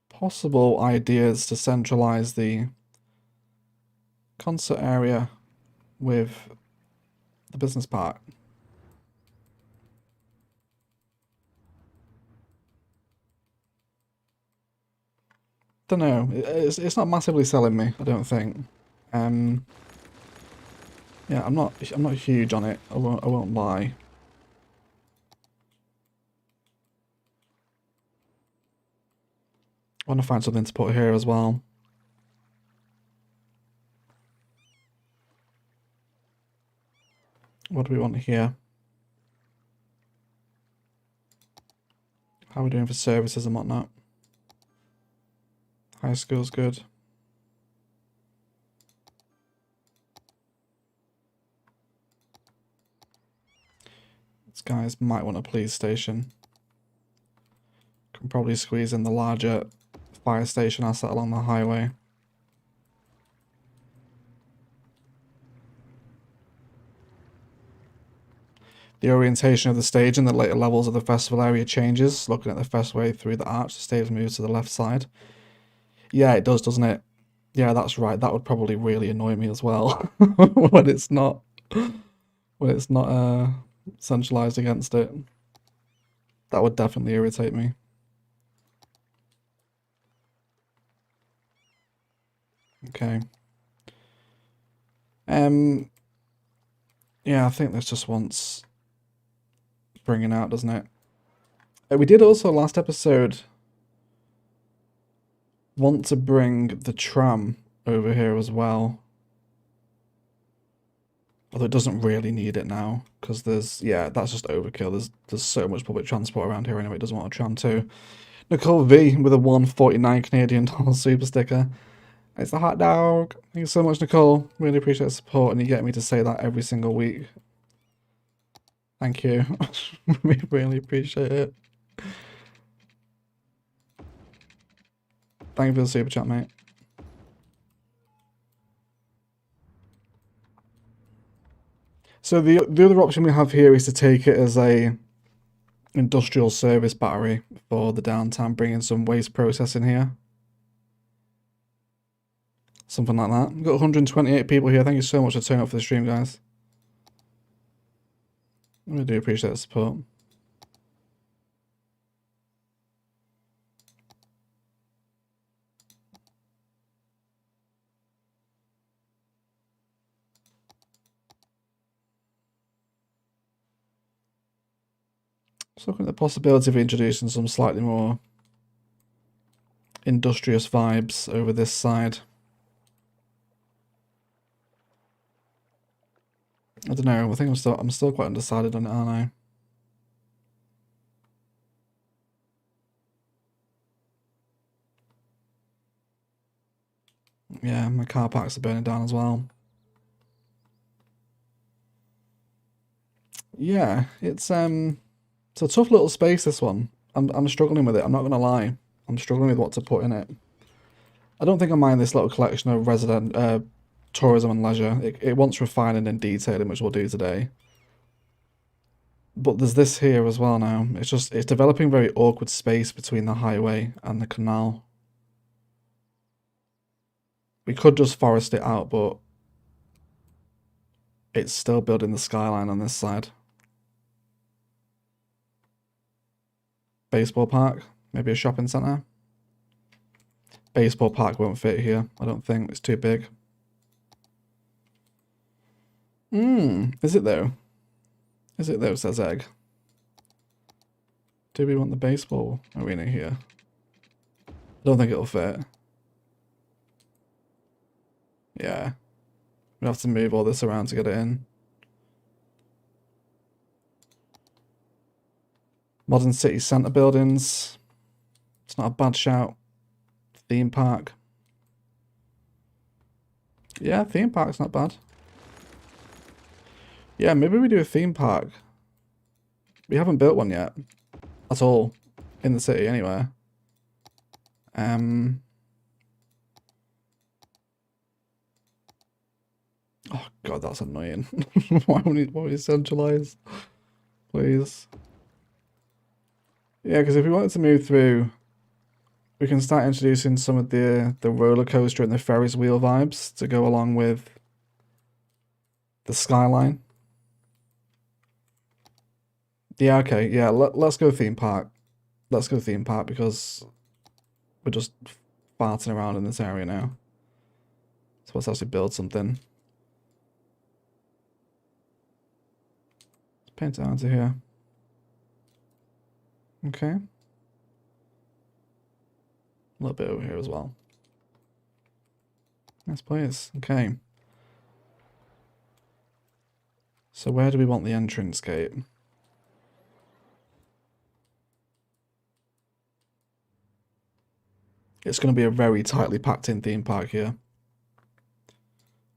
Possible ideas to centralize the concert area with the business park. Don't know. It's not massively selling me, I don't think. Yeah, I'm not huge on it. I won't lie. I want to find something to put here as well. What do we want here? How are we doing for services and whatnot? High school's good. These guys might want a police station. Can probably squeeze in the larger fire station asset along the highway. The orientation of the stage in the later levels of the festival area changes. Looking at the first way through the arch, the stage moves to the left side. Yeah, it does, doesn't it? Yeah, that's right. That would probably really annoy me as well when it's not centralized against it. That would definitely irritate me. Okay. Yeah, I think this just wants bringing out, doesn't it? We did also last episode want to bring the tram over here as well. Although it doesn't really need it now, because yeah, that's just overkill. There's so much public transport around here anyway, it doesn't want a tram too. Nicole V with a 149 Canadian dollar super sticker. It's the hot dog. Thank you so much, Nicole. Really appreciate the support, and you get me to say that every single week. Thank you. We really appreciate it. Thank you for the super chat, mate. So the other option we have here is to take it as a industrial service battery for the downtown, bringing some waste processing here. Something like that. We've got 128 people here. Thank you so much for turning up for the stream, guys. I really do appreciate the support. So looking at the possibility of introducing some slightly more industrious vibes over this side. I don't know. I think I'm still quite undecided on it, aren't I? Yeah, my car parks are burning down as well. Yeah, it's a tough little space, this one. I'm struggling with it, I'm not gonna lie. I'm struggling with what to put in it. I don't think I mind this little collection of resident tourism and leisure. It wants refining and detailing, which we'll do today. But there's this here as well now. It's developing very awkward space between the highway and the canal. We could just forest it out, but it's still building the skyline on this side. Baseball park, maybe a shopping centre. Baseball park won't fit here, I don't think. It's too big. Is it though? Is it though, says Egg. Do we want the baseball arena here? I don't think it'll fit. Yeah. We have to move all this around to get it in. Modern city centre buildings. It's not a bad shout. Theme park. Yeah, theme park's not bad. Yeah, maybe we do a theme park. We haven't built one yet. At all. In the city, anywhere. Oh god, that's annoying. Why won't we centralise? Please. Yeah, because if we wanted to move through, we can start introducing some of the roller coaster and the Ferris wheel vibes to go along with the skyline. Yeah, okay, yeah, let's go theme park. Let's go theme park because we're just farting around in this area now. So let's actually build something. Let's paint it onto here. Okay. A little bit over here as well. Yes, please. Okay. So where do we want the entrance gate? It's going to be a very tightly packed in theme park here.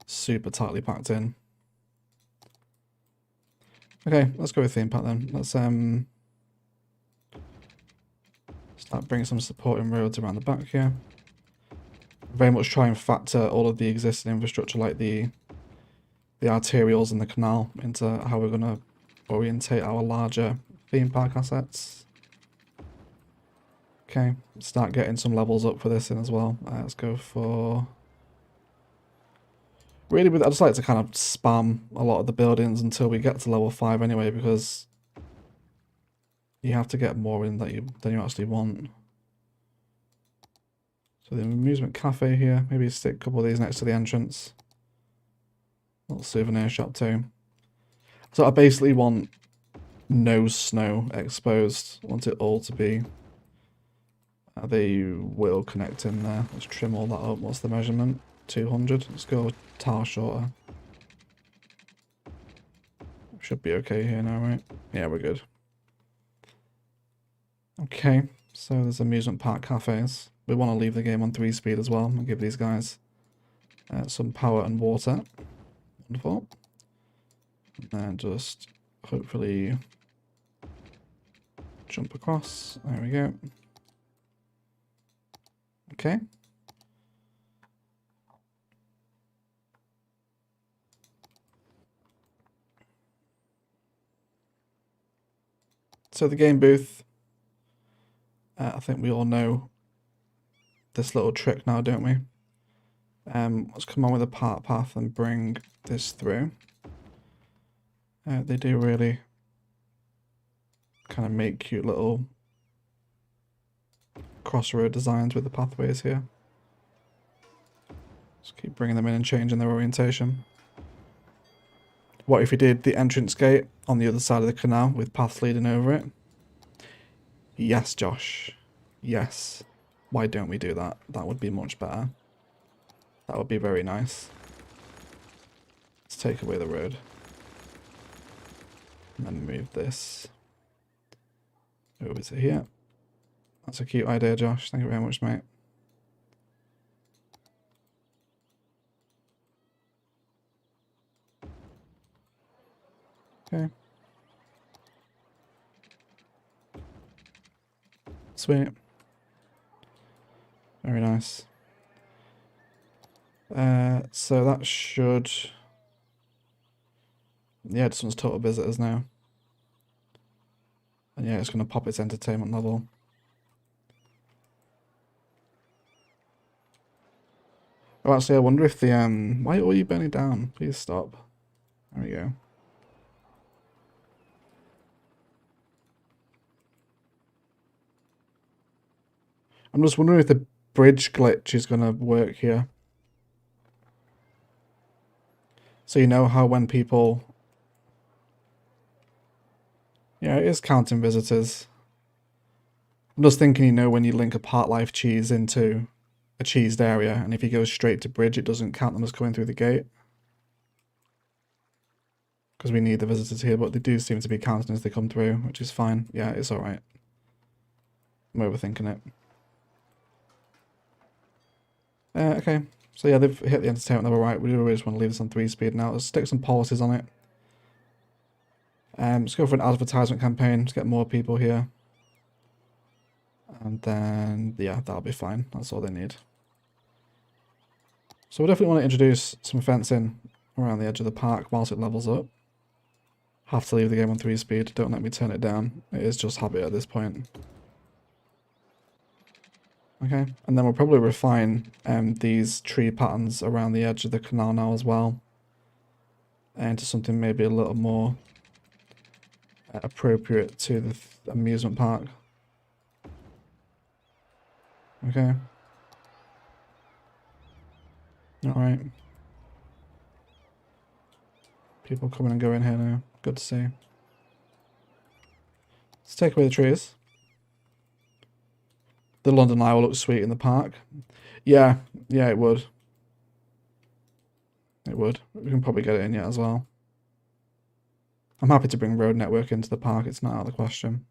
Super tightly packed in. Okay, let's go with theme park then. Let's start bringing some supporting roads around the back here. Very much try and factor all of the existing infrastructure like the arterials and the canal into how we're going to orientate our larger theme park assets. Okay, start getting some levels up for this in as well. Let's go for... Really, I just like to kind of spam a lot of the buildings until we get to level 5 anyway, because you have to get more in than you actually want. So the amusement cafe here, maybe stick a couple of these next to the entrance. Little souvenir shop too. So I basically want no snow exposed. I want it all to be... they will connect in there. Let's trim all that up. What's the measurement? 200. Let's go tile shorter. Should be okay here now, right? Yeah, we're good. Okay, so there's amusement park cafes. We want to leave the game on 3 speed as well and give these guys some power and water. Wonderful. And then just hopefully jump across. There we go. Okay. So the game booth, I think we all know this little trick now, don't we? Let's come on with a part path and bring this through. They do really kind of make cute little crossroad designs with the pathways here. Just keep bringing them in and changing their orientation. What if we did the entrance gate on the other side of the canal with paths leading over it? Yes, Josh. Yes. Why don't we do that? That would be much better. That would be very nice. Let's take away the road. And then move this over to here. That's a cute idea, Josh. Thank you very much, mate. Okay. Sweet. Very nice. So that should... Yeah, this one's total visitors now. And yeah, it's going to pop its entertainment level. Oh, actually, I wonder if the... Why are you burning down? Please stop. There we go. I'm just wondering if the bridge glitch is going to work here. So you know how when people... Yeah, it is counting visitors. I'm just thinking, you know, when you link a part life cheese into a cheesed area, and if you go straight to bridge, it doesn't count them as coming through the gate. Because we need the visitors here, but they do seem to be counting as they come through, which is fine. Yeah, it's alright. I'm overthinking it. Okay, so yeah, they've hit the entertainment level right. We really just want to leave this on 3 speed now. Let's stick some policies on it. Let's go for an advertisement campaign to get more people here. And then, yeah, that'll be fine. That's all they need. So we definitely want to introduce some fencing around the edge of the park whilst it levels up. Have to leave the game on 3 speed. Don't let me turn it down. It is just habit at this point. Okay, and then we'll probably refine these tree patterns around the edge of the canal now as well. Into something maybe a little more appropriate to the amusement park. Okay. Alright. People coming and going here now. Good to see. Let's take away the trees. The London Eye will look sweet in the park. Yeah, it would. It would. We can probably get it in yet as well. I'm happy to bring road network into the park. It's not out of the question.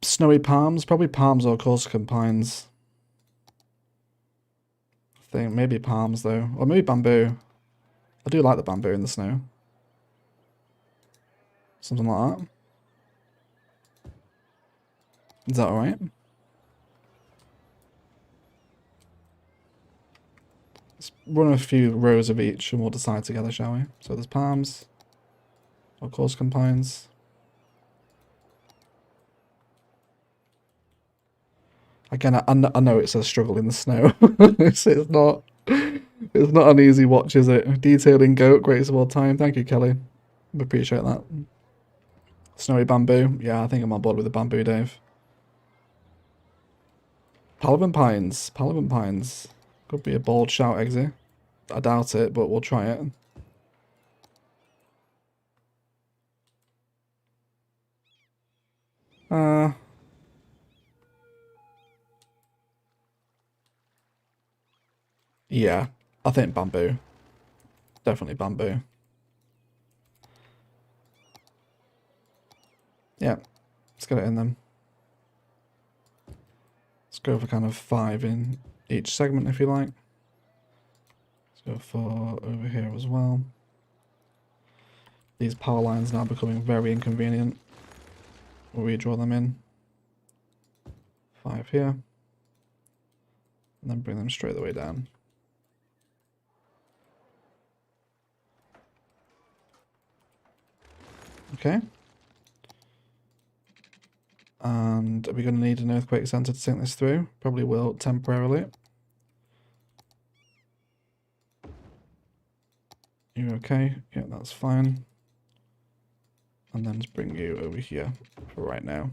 Snowy palms. Probably palms or Corsican pines. I think maybe palms though. Or maybe bamboo. I do like the bamboo in the snow. Something like that. Is that alright? Let's run a few rows of each and we'll decide together, shall we? So there's palms. Or Corsican pines. Again, I know it's a struggle in the snow. it's not an easy watch, is it? Detailing goat, greatest of all time. Thank you, Kelly. I appreciate that. Snowy bamboo. Yeah, I think I'm on board with the bamboo, Dave. Palaban pines. Palaban pines. Could be a bold shout, Eggsy. I doubt it, but we'll try it. Yeah, I think bamboo. Definitely bamboo. Yeah, let's get it in them. Let's go for kind of 5 in each segment if you like. Let's go for over here as well. These power lines now becoming very inconvenient. We'll redraw them in. 5 here. And then bring them straight the way down. Okay. And are we going to need an earthquake center to think this through? Probably will temporarily. You okay? Yeah, that's fine. And then just bring you over here for right now.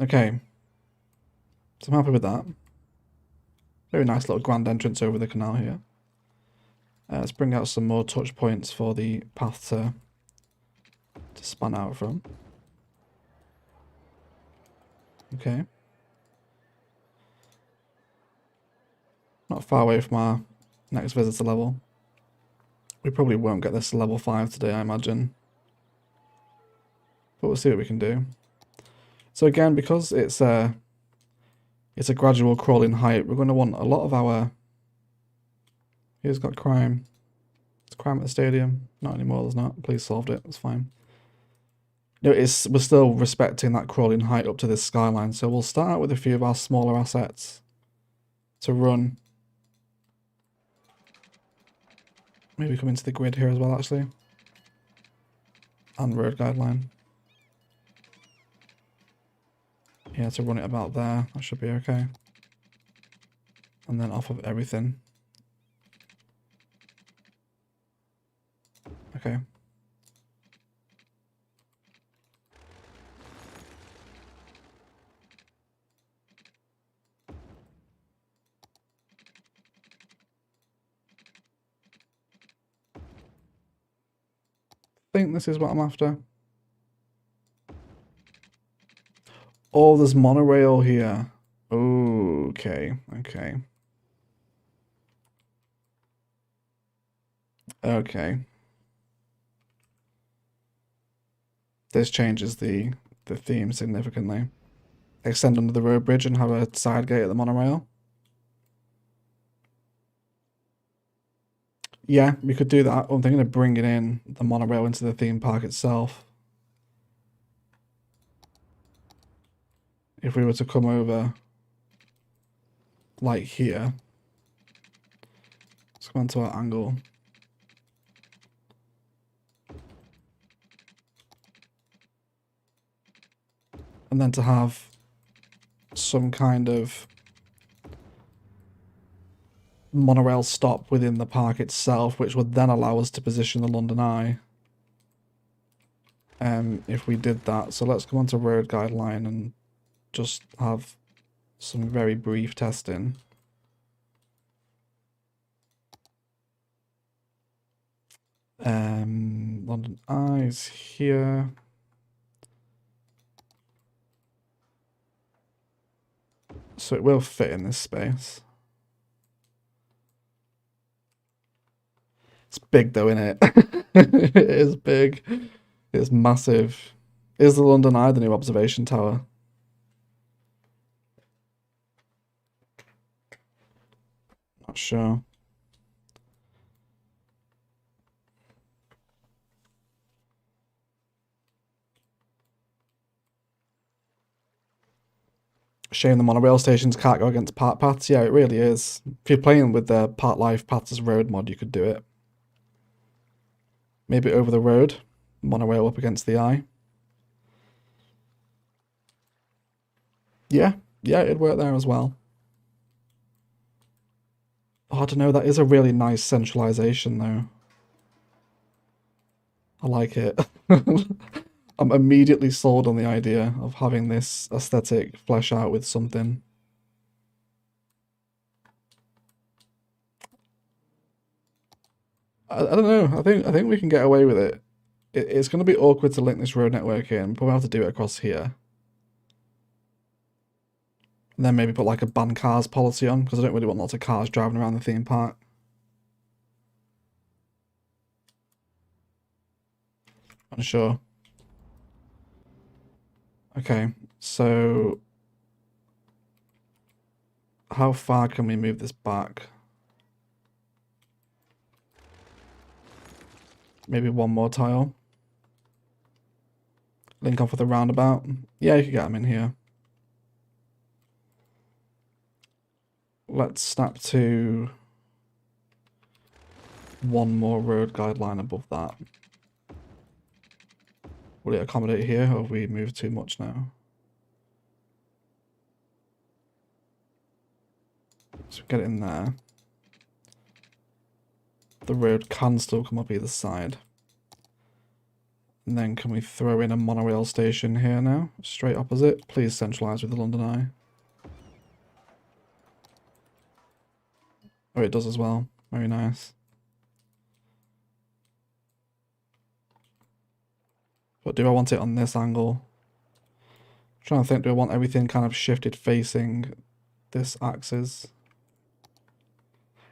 Okay. So I'm happy with that. Very nice little grand entrance over the canal here. Let's bring out some more touch points for the path to span out from. Okay. Not far away from our next visitor level. We probably won't get this to level 5 today, I imagine. But we'll see what we can do. So again, because it's a gradual crawling height, we're going to want a lot of our... Here's got crime. Crime at the stadium. Not anymore, there's not. Police solved it, it's fine. No, we're still respecting that crawling height up to this skyline, so we'll start out with a few of our smaller assets to run. Maybe come into the grid here as well, actually. And road guideline. Yeah, to run it about there. That should be okay. And then off of everything. Okay. I think this is what I'm after. Oh, there's monorail here. Okay, okay. Okay. This changes the theme significantly. Extend under the road bridge and have a side gate at the monorail. Yeah, we could do that. I'm thinking of bringing in the monorail into the theme park itself. If we were to come over like here. Let's go into our angle. And then to have some kind of monorail stop within the park itself, which would then allow us to position the London Eye. If we did that. So let's come onto road guideline and just have some very brief testing. London Eye is here. So it will fit in this space. It's big though, isn't it? It is big. It's massive. Is the London Eye the new observation tower? Not sure. Shame the monorail stations can't go against park paths. Yeah, it really is. If you're playing with the Park Life Paths as road mod, you could do it. Maybe over the road, monorail up against the eye. Yeah, it'd work there as well. Oh, I don't know, that is a really nice centralization though. I like it. I'm immediately sold on the idea of having this aesthetic flesh out with something. I don't know. I think we can get away with it. It's going to be awkward to link this road network in. But we'll have to do it across here. And then maybe put like a ban cars policy on, because I don't really want lots of cars driving around the theme park. Unsure. Okay, so how far can we move this back? Maybe one more tile. Link off with a roundabout. Yeah, you can get them in here. Let's snap to one more road guideline above that. Will it accommodate here, or have we moved too much now? So get it in there. The road can still come up either side. And then can we throw in a monorail station here now? Straight opposite. Please centralise with the London Eye. Oh, it does as well. Very nice. But do I want it on this angle? I'm trying to think, do I want everything kind of shifted facing this axis?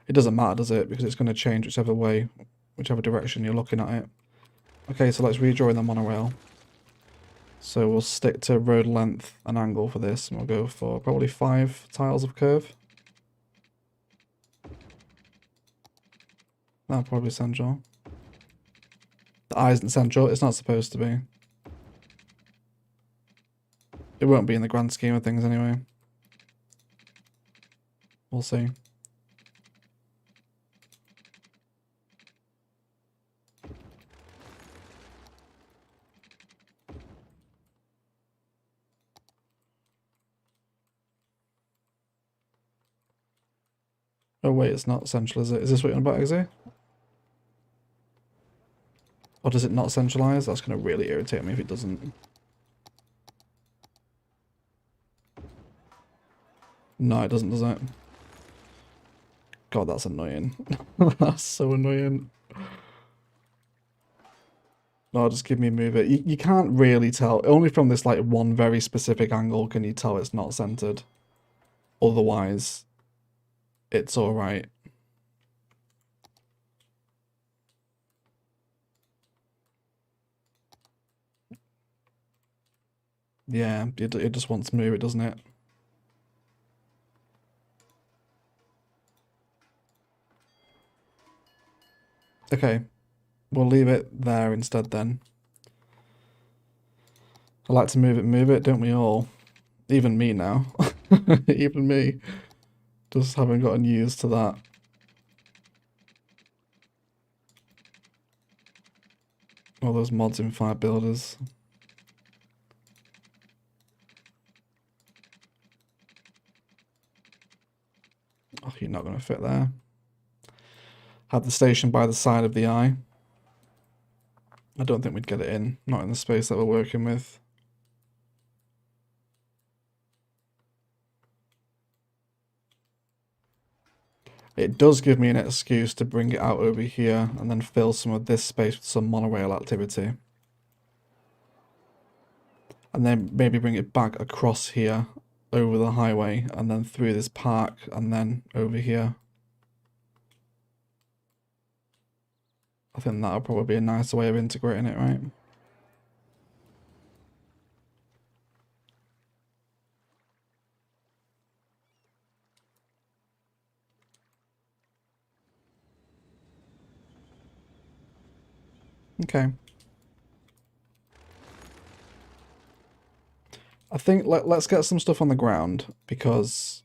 It doesn't matter, does it? Because it's going to change whichever way, whichever direction you're looking at it. Okay, so let's redraw in the monorail. So we'll stick to road length and angle for this, and we'll go for probably 5 tiles of curve. That'll probably central. The eye isn't central. It's not supposed to be. It won't be in the grand scheme of things anyway. We'll see. Oh wait, it's not central, is it? Is this what you're on about, Exy? Or does it not centralize? That's going to really irritate me if it doesn't. No, it doesn't, does it? God, that's annoying. That's so annoying. No, just give me a move it. You can't really tell. Only from this like one very specific angle can you tell it's not centered. Otherwise, it's alright. Yeah, it just wants to move it, doesn't it? Okay, we'll leave it there instead then. I like to move it, don't we all? Even me now. Even me. Just haven't gotten used to that. All those mods in Fire Builders. Oh, you're not going to fit there. Have the station by the side of the eye. I don't think we'd get it in. Not in the space that we're working with. It does give me an excuse to bring it out over here and then fill some of this space with some monorail activity. And then maybe bring it back across here over the highway and then through this park and then over here. I think that'll probably be a nicer way of integrating it, right? Okay. I think let's get some stuff on the ground because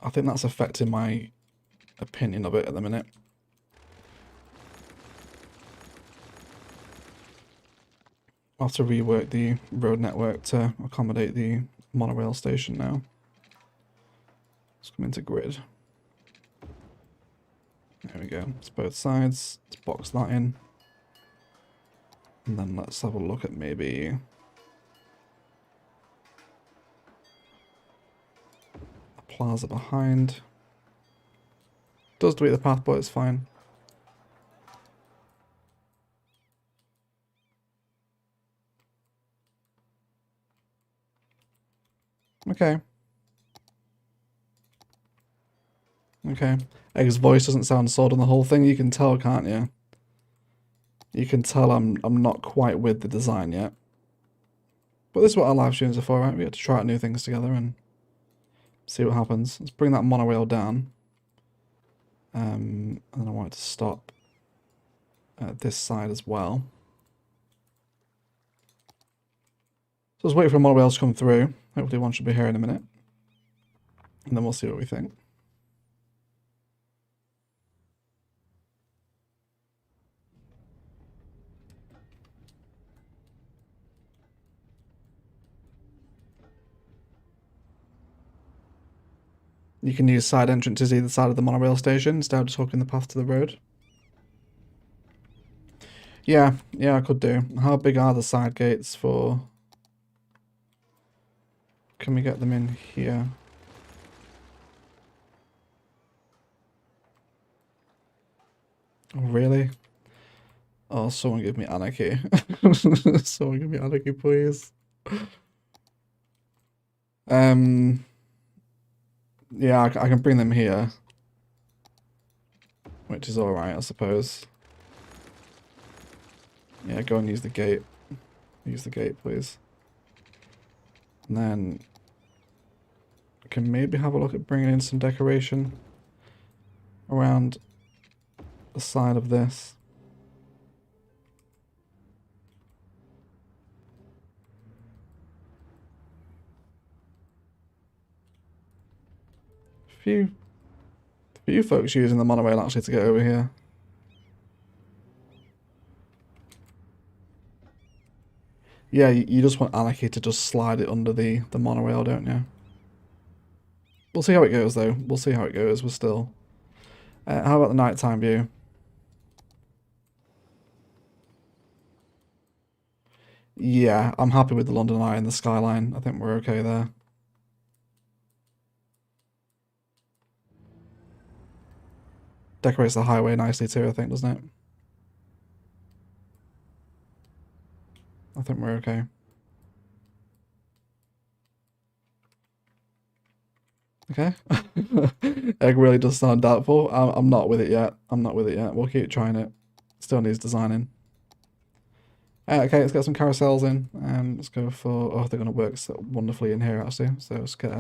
I think that's affecting my opinion of it at the minute. I'll have to rework the road network to accommodate the monorail station now. Let's come into grid. There we go. It's both sides. Let's box that in. And then let's have a look at maybe a plaza behind. Does delete the path, but it's fine. Okay. Okay. Egg's voice doesn't sound sold on the whole thing. You can tell, can't you? You can tell I'm not quite with the design yet. But this is what our live streams are for, right? We have to try out new things together and see what happens. Let's bring that monorail down. And then I want it to stop at this side as well. So let's wait for a monorail to come through. Hopefully one should be here in a minute. And then we'll see what we think. You can use side entrances either side of the monorail station instead of just hooking the path to the road. Yeah, I could do. How big are the side gates for... Can we get them in here? Oh, really? Oh, someone give me anarchy. Someone give me anarchy, please. Yeah, I can bring them here. Which is alright, I suppose. Yeah, go and use the gate. Use the gate, please. And then... I can maybe have a look at bringing in some decoration around the side of this. Few folks using the monorail actually to get over here. Yeah, you just want Anarchy to just slide it under the monorail, don't you? We'll see how it goes, though. We'll see how it goes. We're still... how about the nighttime view? Yeah, I'm happy with the London Eye and the skyline. I think we're okay there. Decorates the highway nicely too, I think, doesn't it? I think we're okay. Okay. Egg really does sound doubtful. I'm not with it yet. I'm not with it yet. We'll keep trying it. Still needs designing. Okay, let's get some carousels in. Let's go for... Oh, they're going to work so wonderfully in here, actually. So let's get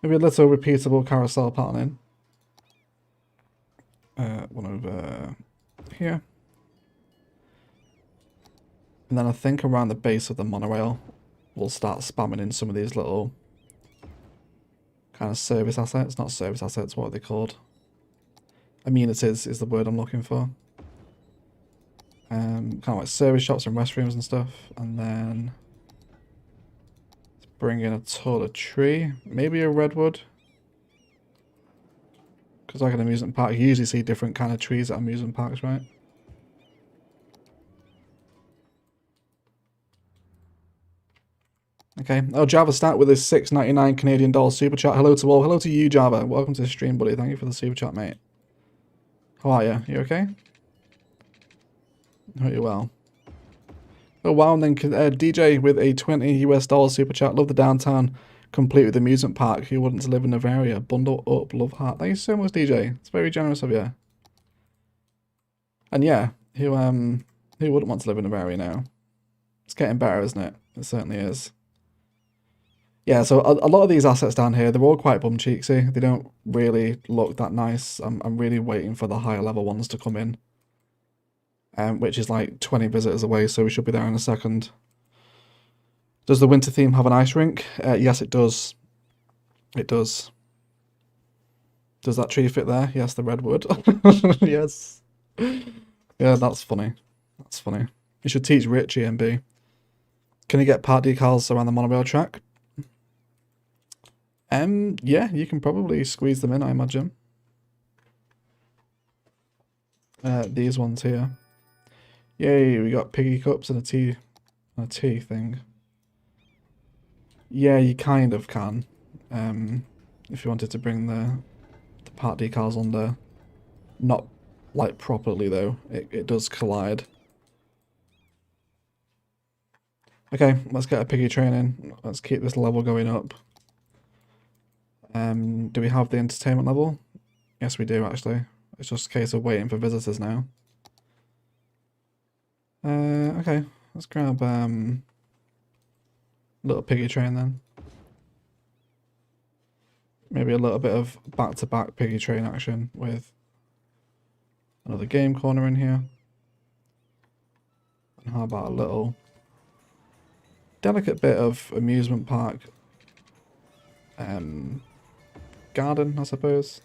maybe a little repeatable carousel pattern in. One over here. And then I think around the base of the monorail, we'll start spamming in some of these little kind of service assets. Not service assets, what are they called? Amenities is the word I'm looking for. Kind of like service shops and restrooms and stuff. And then let's bring in a taller tree. Maybe a redwood. Because like an amusement park, you usually see different kind of trees at amusement parks, right? Okay. Oh, Java start with his $6.99 Canadian dollar super chat. Hello to all. Hello to you, Java. Welcome to the stream, buddy. Thank you for the super chat, mate. How are you? You okay? Hope you're well. Oh wow, and then DJ with a $20 super chat. Love the downtown, complete with amusement park. Who wouldn't live in Noveria? Bundle up, love heart. Thank you so much, DJ. It's very generous of you. And yeah, who wouldn't want to live in Noveria now? It's getting better, isn't it? It certainly is. Yeah, so a lot of these assets down here, they're all quite bum cheeksy. They don't really look that nice. I'm really waiting for the higher level ones to come in. Which is like 20 visitors away, so we should be there in a second. Does the winter theme have an ice rink? Yes, it does. It does. Does that tree fit there? Yes, the redwood. Yes. Yeah, that's funny. That's funny. You should teach Rich EMB. Can you get part decals around the monorail track? Yeah, you can probably squeeze them in, I imagine. These ones here. Yay, we got piggy cups and a tea thing. Yeah, you kind of can. If you wanted to bring the part decals under. Not like properly though. It does collide. Okay, let's get a piggy train in. Let's keep this level going up. Do we have the entertainment level? Yes, we do actually. It's just a case of waiting for visitors now. Okay, let's grab little piggy train then. Maybe a little bit of back-to-back piggy train action with another game corner in here. And how about a little delicate bit of amusement park garden, I suppose.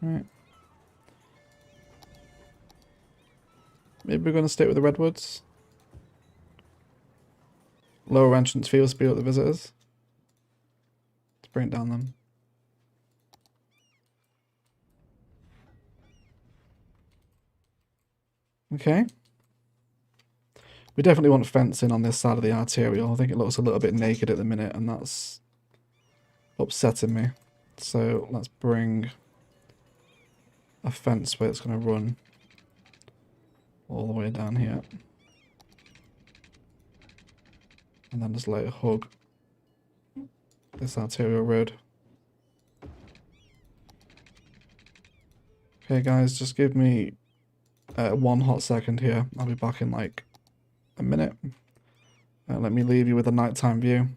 Right. Maybe we're going to stick with the redwoods. Lower entrance feel speed at the visitors. Let's bring it down then. Okay. We definitely want fencing on this side of the arterial. I think it looks a little bit naked at the minute, and that's upsetting me. So let's bring a fence where it's going to run all the way down here. And then just let it hug this arterial road. Okay guys, just give me 1 hot second here. I'll be back in like a minute. Let me leave you with a nighttime view.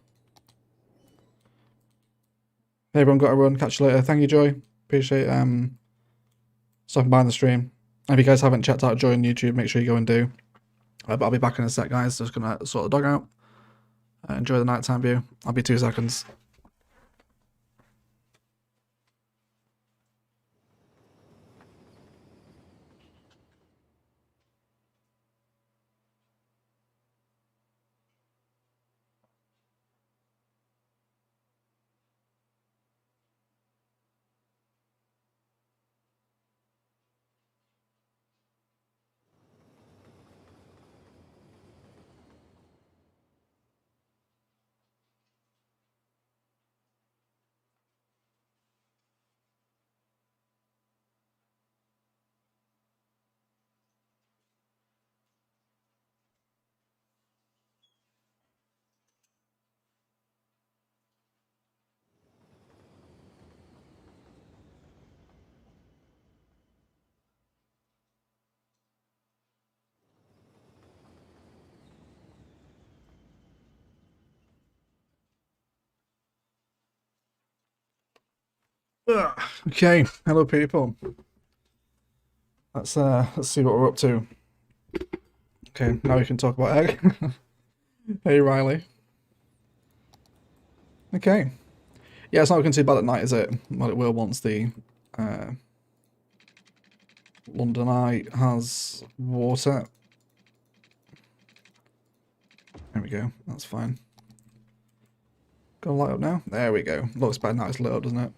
Hey everyone, got to run. Catch you later. Thank you, Joy. Appreciate so I can bind the stream. And if you guys haven't checked out Join YouTube, make sure you go and do. But I'll be back in a sec, guys. Just gonna sort the dog out. Enjoy the nighttime view. I'll be 2 seconds. Okay, hello people. Let's see what we're up to. Okay, now we can talk about egg. Hey Riley. Okay. Yeah, it's not looking too bad at night, is it? Well, it will once the Londonite has water. There we go. That's fine. Gonna light up now. There we go. Looks better now. It's lit up, doesn't it?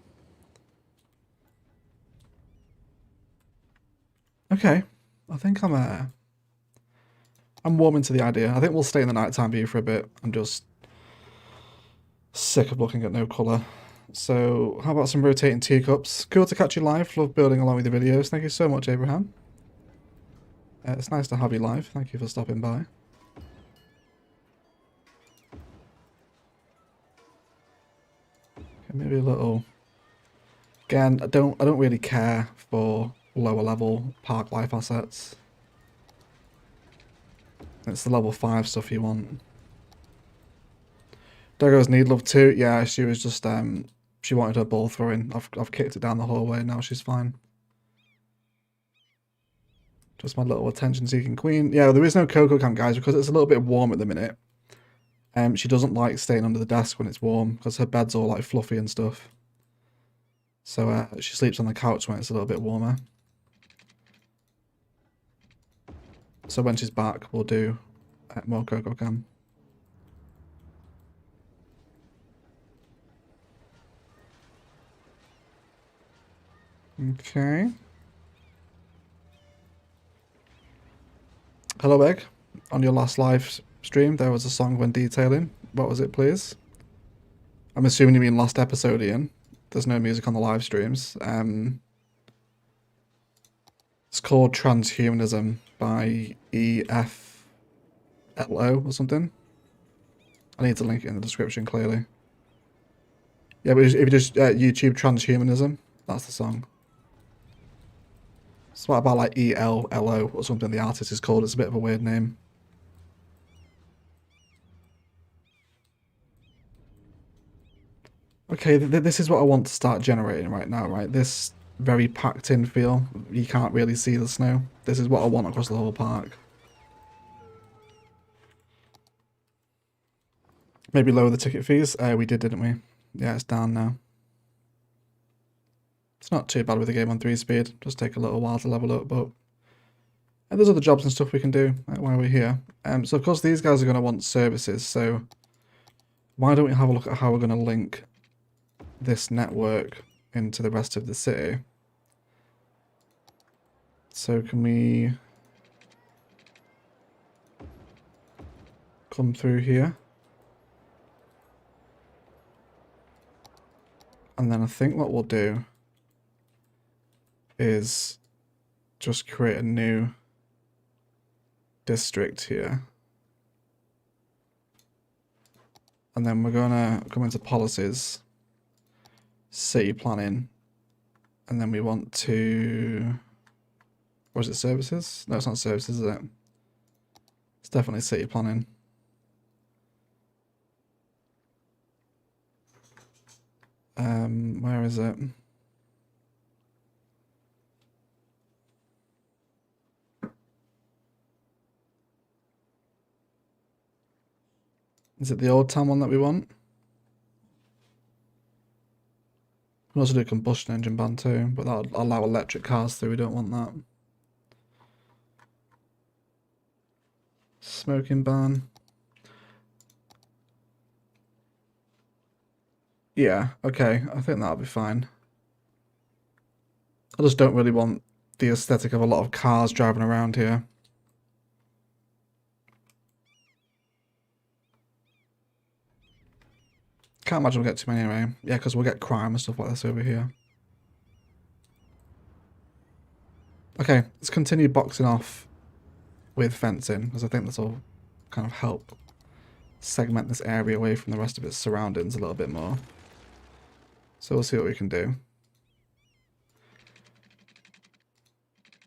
Okay. I think I'm warming to the idea. I think we'll stay in the nighttime view for a bit. I'm just sick of looking at no colour. So how about some rotating teacups? Cool to catch you live. Love building along with the videos. Thank you so much, Abraham. It's nice to have you live. Thank you for stopping by. Okay, maybe a little. Again, I don't really care for lower level park life assets. It's the level 5 stuff you want. Doggos need love too. Yeah, she was just she wanted her ball throwing. I've kicked it down the hallway. Now she's fine. Just my little attention-seeking queen. Yeah, there is no Coco Camp, guys, because it's a little bit warm at the minute. She doesn't like staying under the desk when it's warm because her bed's all like fluffy and stuff. So she sleeps on the couch when it's a little bit warmer. So when she's back, we'll do more Coco Cam. Okay. Hello, Egg. On your last live stream, there was a song when detailing. What was it, please? I'm assuming you mean last episode, Ian. There's no music on the live streams. It's called Transhumanism by EFLO or something. I need to link it in the description, clearly. Yeah, but if you just YouTube Transhumanism, that's the song. It's what about like ELLO or something the artist is called. It's a bit of a weird name. Okay, this is what I want to start generating right now, right? This very packed in feel. You can't really see the snow. This is what I want across the whole park. Maybe lower the ticket fees. We did, didn't we? Yeah, it's down now. It's not too bad with the game on 3 speed. Just take a little while to level up, but there's other jobs and stuff we can do while we're here. So of course these guys are going to want services. So why don't we have a look at how we're going to link this network into the rest of the city? So can we come through here? And then I think what we'll do is just create a new district here. And then we're gonna come into policies, city planning, and then we want to, or is it services? No, it's not services, is it? It's definitely city planning. Where is it? Is it the old town one that we want? We can also do a combustion engine ban too, but that'll allow electric cars through. We don't want that. Smoking ban. Yeah, okay. I think that'll be fine. I just don't really want the aesthetic of a lot of cars driving around here. Can't imagine we'll get too many anyway. Yeah, because we'll get crime and stuff like this over here. Okay, let's continue boxing off with fencing, because I think this will kind of help segment this area away from the rest of its surroundings a little bit more. So we'll see what we can do.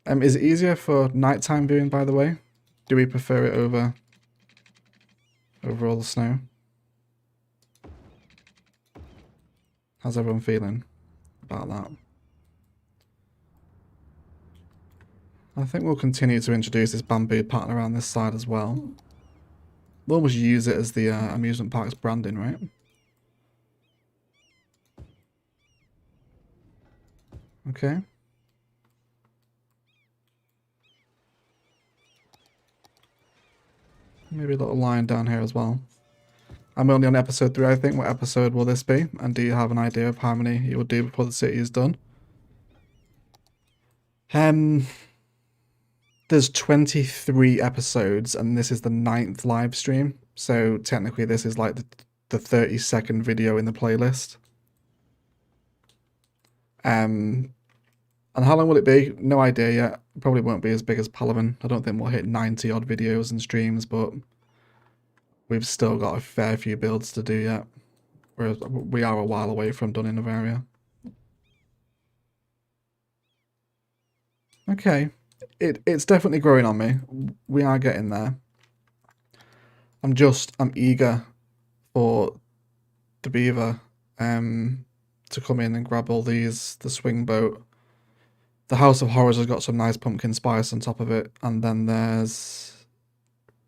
Is it easier for nighttime viewing, by the way? Do we prefer it over all the snow? How's everyone feeling about that? I think we'll continue to introduce this bamboo pattern around this side as well. We'll almost use it as the amusement park's branding, right? Okay. Maybe a little line down here as well. I'm only on episode 3, I think. What episode will this be? And do you have an idea of how many you will do before the city is done? There's 23 episodes, and this is the 9th live stream. So technically this is like the 30-second video in the playlist. And how long will it be? No idea yet. Probably won't be as big as Palaven. I don't think we'll hit 90 odd videos and streams, but we've still got a fair few builds to do yet. We are a while away from done in Noveria. Okay. It's definitely growing on me. We are getting there. I'm eager for the beaver to come in and grab all these, the swing boat. The House of Horrors has got some nice pumpkin spice on top of it, and then there's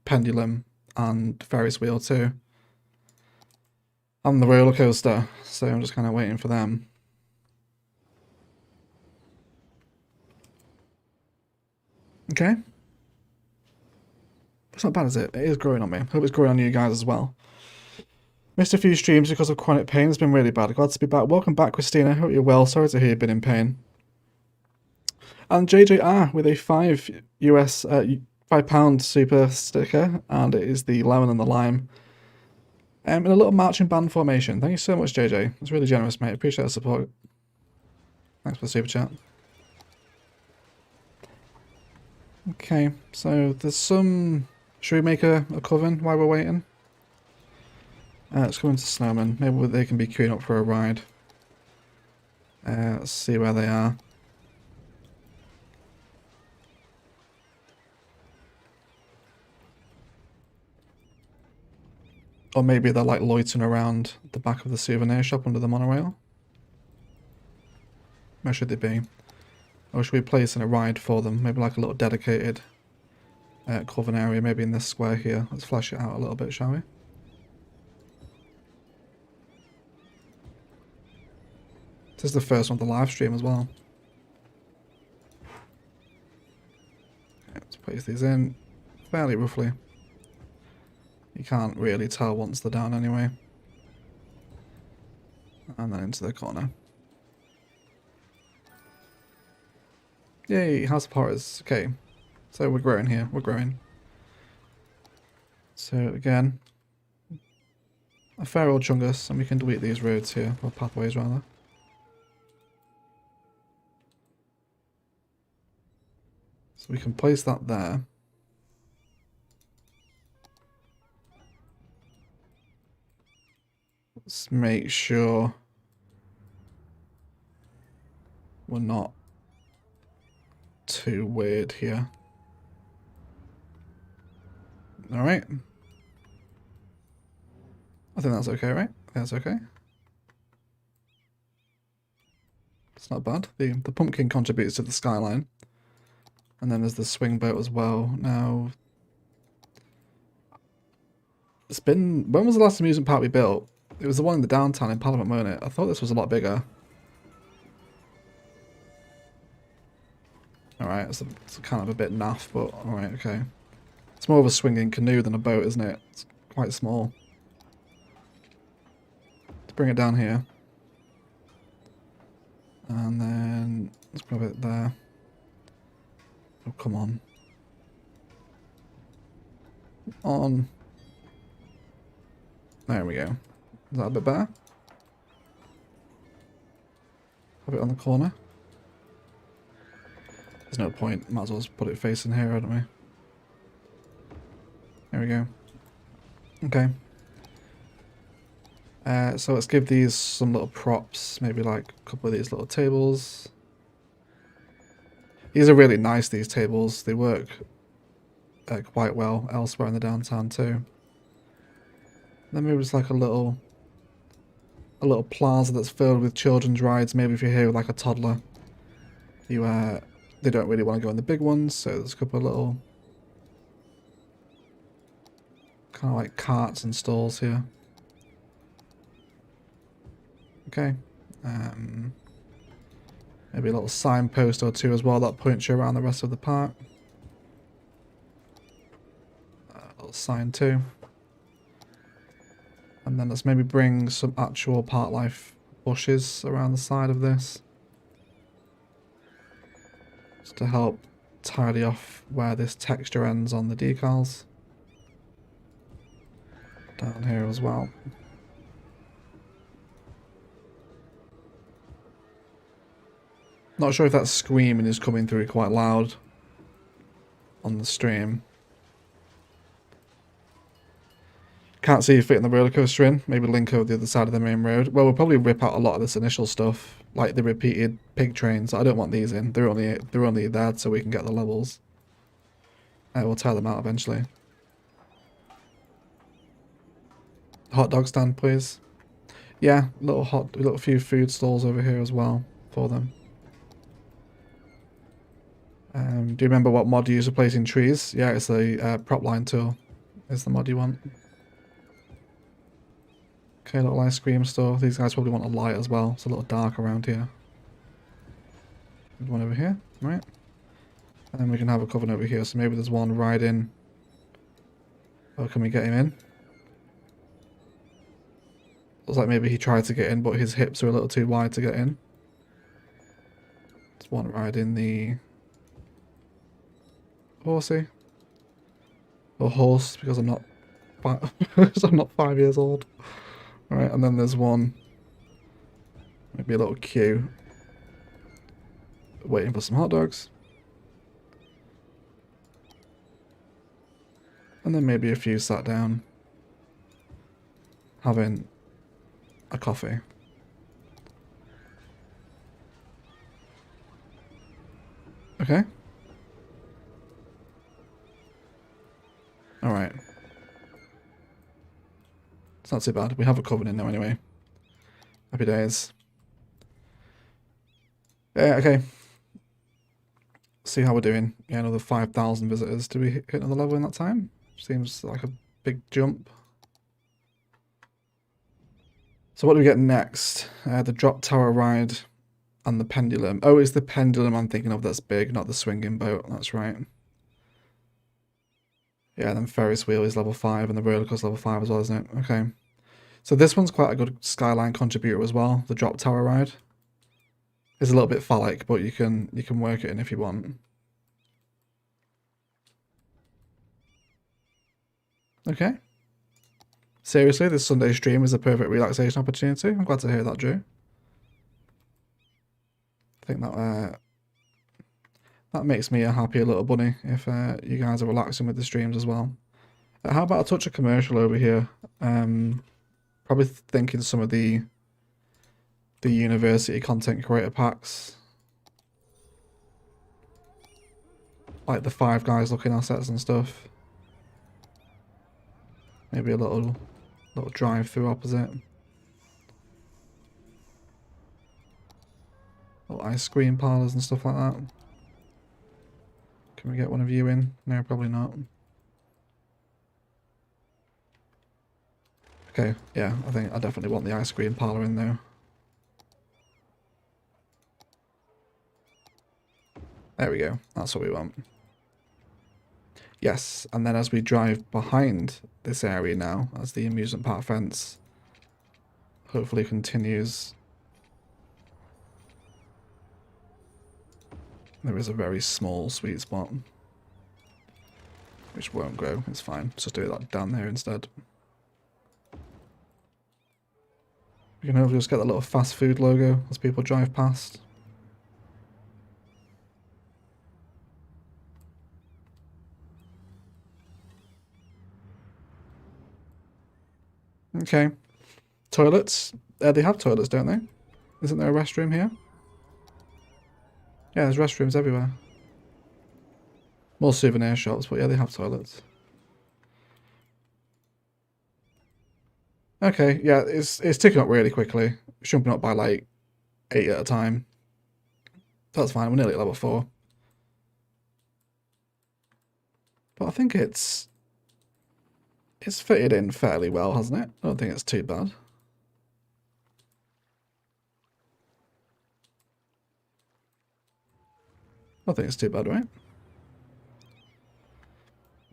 Pendulum and Ferris wheel too. And the roller coaster, so I'm just kind of waiting for them. Okay. It's not bad, is it? It is growing on me. Hope it's growing on you guys as well. Missed a few streams because of chronic pain. It's been really bad. Glad to be back. Welcome back, Christina. Hope you're well. Sorry to hear you've been in pain. And JJR with a £5 super sticker, and it is the lemon and the lime. In a little marching band formation. Thank you so much, JJ. It's really generous, mate. Appreciate the support. Thanks for the super chat. Okay, so there's some... Should we make a coven while we're waiting? Let's go into Snowman. Maybe they can be queuing up for a ride. Let's see where they are. Or maybe they're like loitering around the back of the souvenir shop under the monorail. Where should they be? Or should we place in a ride for them? Maybe like a little dedicated coven area, maybe in this square here. Let's flesh it out a little bit, shall we? This is the first one, the live stream as well. Okay, let's place these in fairly roughly. You can't really tell once they're down anyway. And then into the corner. Yay, House of Horrors. Okay. So we're growing here. We're growing. So again, a fair old chungus, and we can delete these roads here, or pathways rather. So we can place that there. Let's make sure we're not too weird here. Alright. I think that's okay, right? I think that's okay. It's not bad. The pumpkin contributes to the skyline. And then there's the swing boat as well. Now, It's been... When was the last amusement park we built? It was the one in the downtown in Parliament, wasn't it? I thought this was a lot bigger. Alright, it's kind of a bit naff, but alright, okay. It's more of a swinging canoe than a boat, isn't it? It's quite small. Let's bring it down here. And then let's grab it there. Oh, come on. On. There we go. Is that a bit better? Have it on the corner. There's no point. Might as well just put it facing here, don't we? There we go. Okay. So let's give these some little props. Maybe like a couple of these little tables. These are really nice, these tables. They work quite well elsewhere in the downtown too. Then maybe just like a little plaza that's filled with children's rides. Maybe if you're here with like a toddler, they don't really want to go in the big ones, so there's a couple of little kind of like carts and stalls here. Okay. Maybe a little signpost or two as well that points you around the rest of the park. A little sign too. And then let's maybe bring some actual park life bushes around the side of this. Just to help tidy off where this texture ends on the decals. Down here as well. Not sure if that screaming is coming through quite loud on the stream. Can't see you fitting the roller coaster in. Maybe link over the other side of the main road. Well, we'll probably rip out a lot of this initial stuff, like the repeated pig trains. I don't want these in. They're only there so we can get the levels. We'll tear them out eventually. Hot dog stand, please. Yeah, little few food stalls over here as well for them. Do you remember what mod you use for placing trees? Yeah, it's the prop line tool. Is the mod you want. Okay, little ice cream store. These guys probably want a light as well. It's a little dark around here. One over here, right? And then we can have a coven over here. So maybe there's one riding. Oh, can we get him in? Looks like maybe he tried to get in, but his hips are a little too wide to get in. There's one riding the horsey. Or horse, because I'm not because I'm not 5 years old. Alright, and then there's one, maybe a little queue, waiting for some hot dogs. And then maybe a few sat down, having a coffee. Okay. Alright. It's not too bad. We have a covenant now anyway. Happy days. Yeah, okay. See how we're doing. Yeah, another 5,000 visitors. Did we hit another level in that time? Seems like a big jump. So what do we get next? The drop tower ride and the pendulum. Oh, it's the pendulum I'm thinking of that's big, not the swinging boat. That's right. Yeah, then Ferris wheel is level 5 and the roller coaster level 5 as well, isn't it? Okay. So this one's quite a good Skyline contributor as well, the drop tower ride. It's a little bit phallic, but you can work it in if you want. Okay. Seriously, this Sunday stream is a perfect relaxation opportunity. I'm glad to hear that, Drew. I think that that makes me a happier little bunny if you guys are relaxing with the streams as well. How about a touch of commercial over here? Probably thinking some of the university content creator packs, like the Five Guys looking assets and stuff. Maybe a little drive through opposite. Little ice cream parlours and stuff like that. Can we get one of you in? No, probably not. Okay, yeah, I think I definitely want the ice cream parlour in there. There we go. That's what we want. Yes, and then as we drive behind this area now, as the amusement park fence hopefully continues, there is a very small sweet spot, which won't grow. It's fine. Let's just do that down there instead. We can hopefully just get the little fast food logo as people drive past. Okay. Toilets. They have toilets, don't they? Isn't there a restroom here? Yeah, there's restrooms everywhere. More souvenir shops, but yeah, they have toilets. Okay, yeah, it's ticking up really quickly. It's jumping up by like 8 at a time. That's fine, we're nearly at level 4. But I think it's fitted in fairly well, hasn't it? I don't think it's too bad. I don't think it's too bad, right?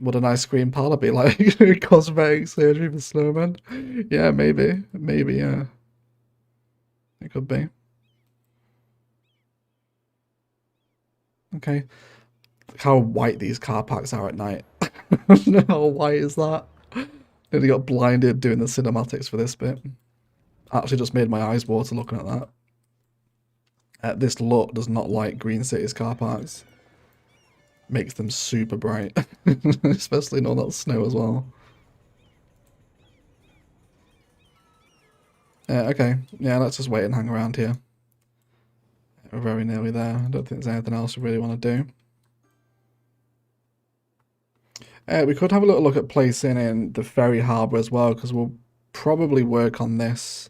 Would an ice cream parlour be like cosmetic surgery for snowmen? Yeah, maybe. Maybe, yeah. It could be. Okay. Look how white these car parks are at night. How white is that? Nearly got blinded doing the cinematics for this bit. Actually just made my eyes water looking at that. This look does not like Green City's car parks. Makes them super bright. Especially in all that snow as well. Okay, yeah, let's just wait and hang around here. We're very nearly there. I don't think there's anything else we really want to do. We could have a little look at placing in the ferry harbour as well, because we'll probably work on this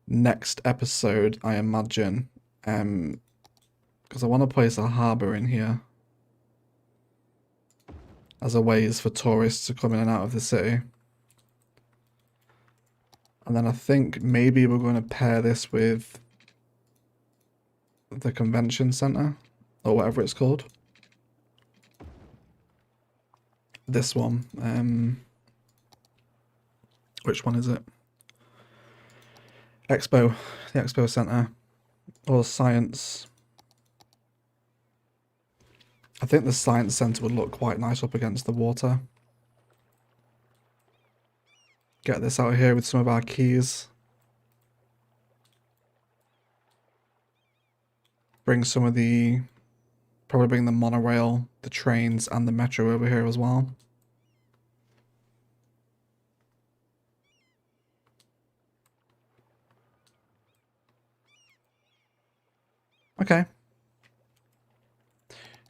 next episode, I imagine. Because I want to place a harbour in here as a ways for tourists to come in and out of the city. And then I think maybe we're going to pair this with the convention centre, or whatever it's called. This one. Which one is it? Expo. The Expo Centre. Or Science. I think the Science Centre would look quite nice up against the water. Get this out here with some of our keys. Bring some of the... Probably bring the monorail, the trains, and the metro over here as well. Okay.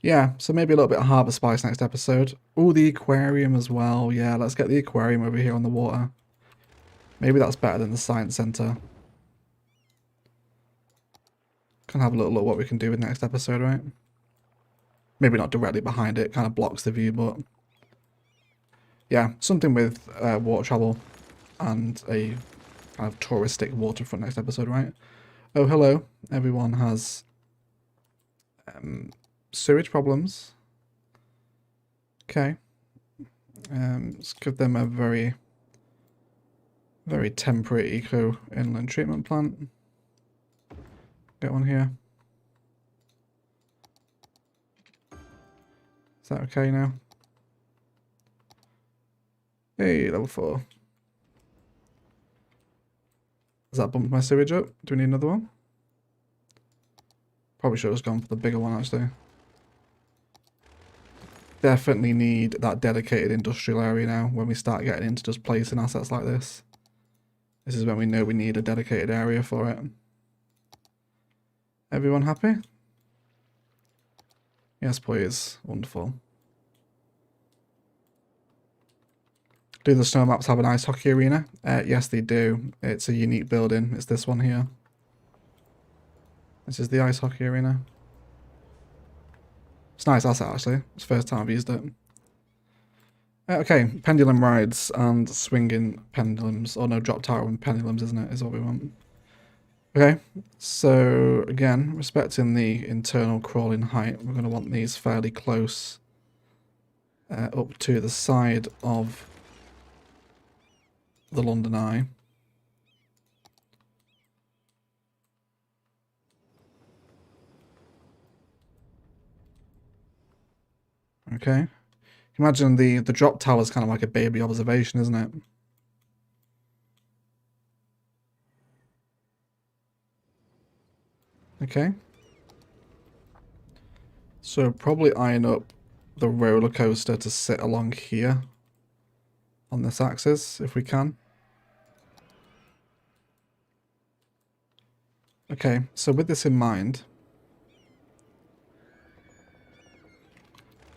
Yeah, so maybe a little bit of Harbour Spice next episode. Oh, the aquarium as well. Yeah, let's get the aquarium over here on the water. Maybe that's better than the Science Centre. Can have a little look what we can do with next episode, right? Maybe not directly behind it, kind of blocks the view, but... Yeah, something with water travel and a kind of touristic waterfront next episode, right? Oh, hello. Everyone has sewage problems. Okay. Let's give them a very, very temporary eco inland treatment plant. Get one here. Is that okay now? Hey, level 4. Has that bumped my sewage up? Do we need another one? Probably should have just gone for the bigger one, actually. Definitely need that dedicated industrial area now when we start getting into just placing assets like this. This is when we know we need a dedicated area for it. Everyone happy? Yes, please. Wonderful. Do the snow maps have an ice hockey arena? Yes, they do. It's a unique building. It's this one here. This is the ice hockey arena. It's a nice asset, actually. It's the first time I've used it. Okay, pendulum rides and swinging pendulums. Oh no, drop tower and pendulums, isn't it? Is what we want. Okay, so again, respecting the internal crawling height, we're going to want these fairly close up to the side of the London Eye. Okay. Imagine the drop tower is kind of like a baby observation, isn't it? Okay. So probably iron up the roller coaster to sit along here on this axis, if we can. Okay, so with this in mind,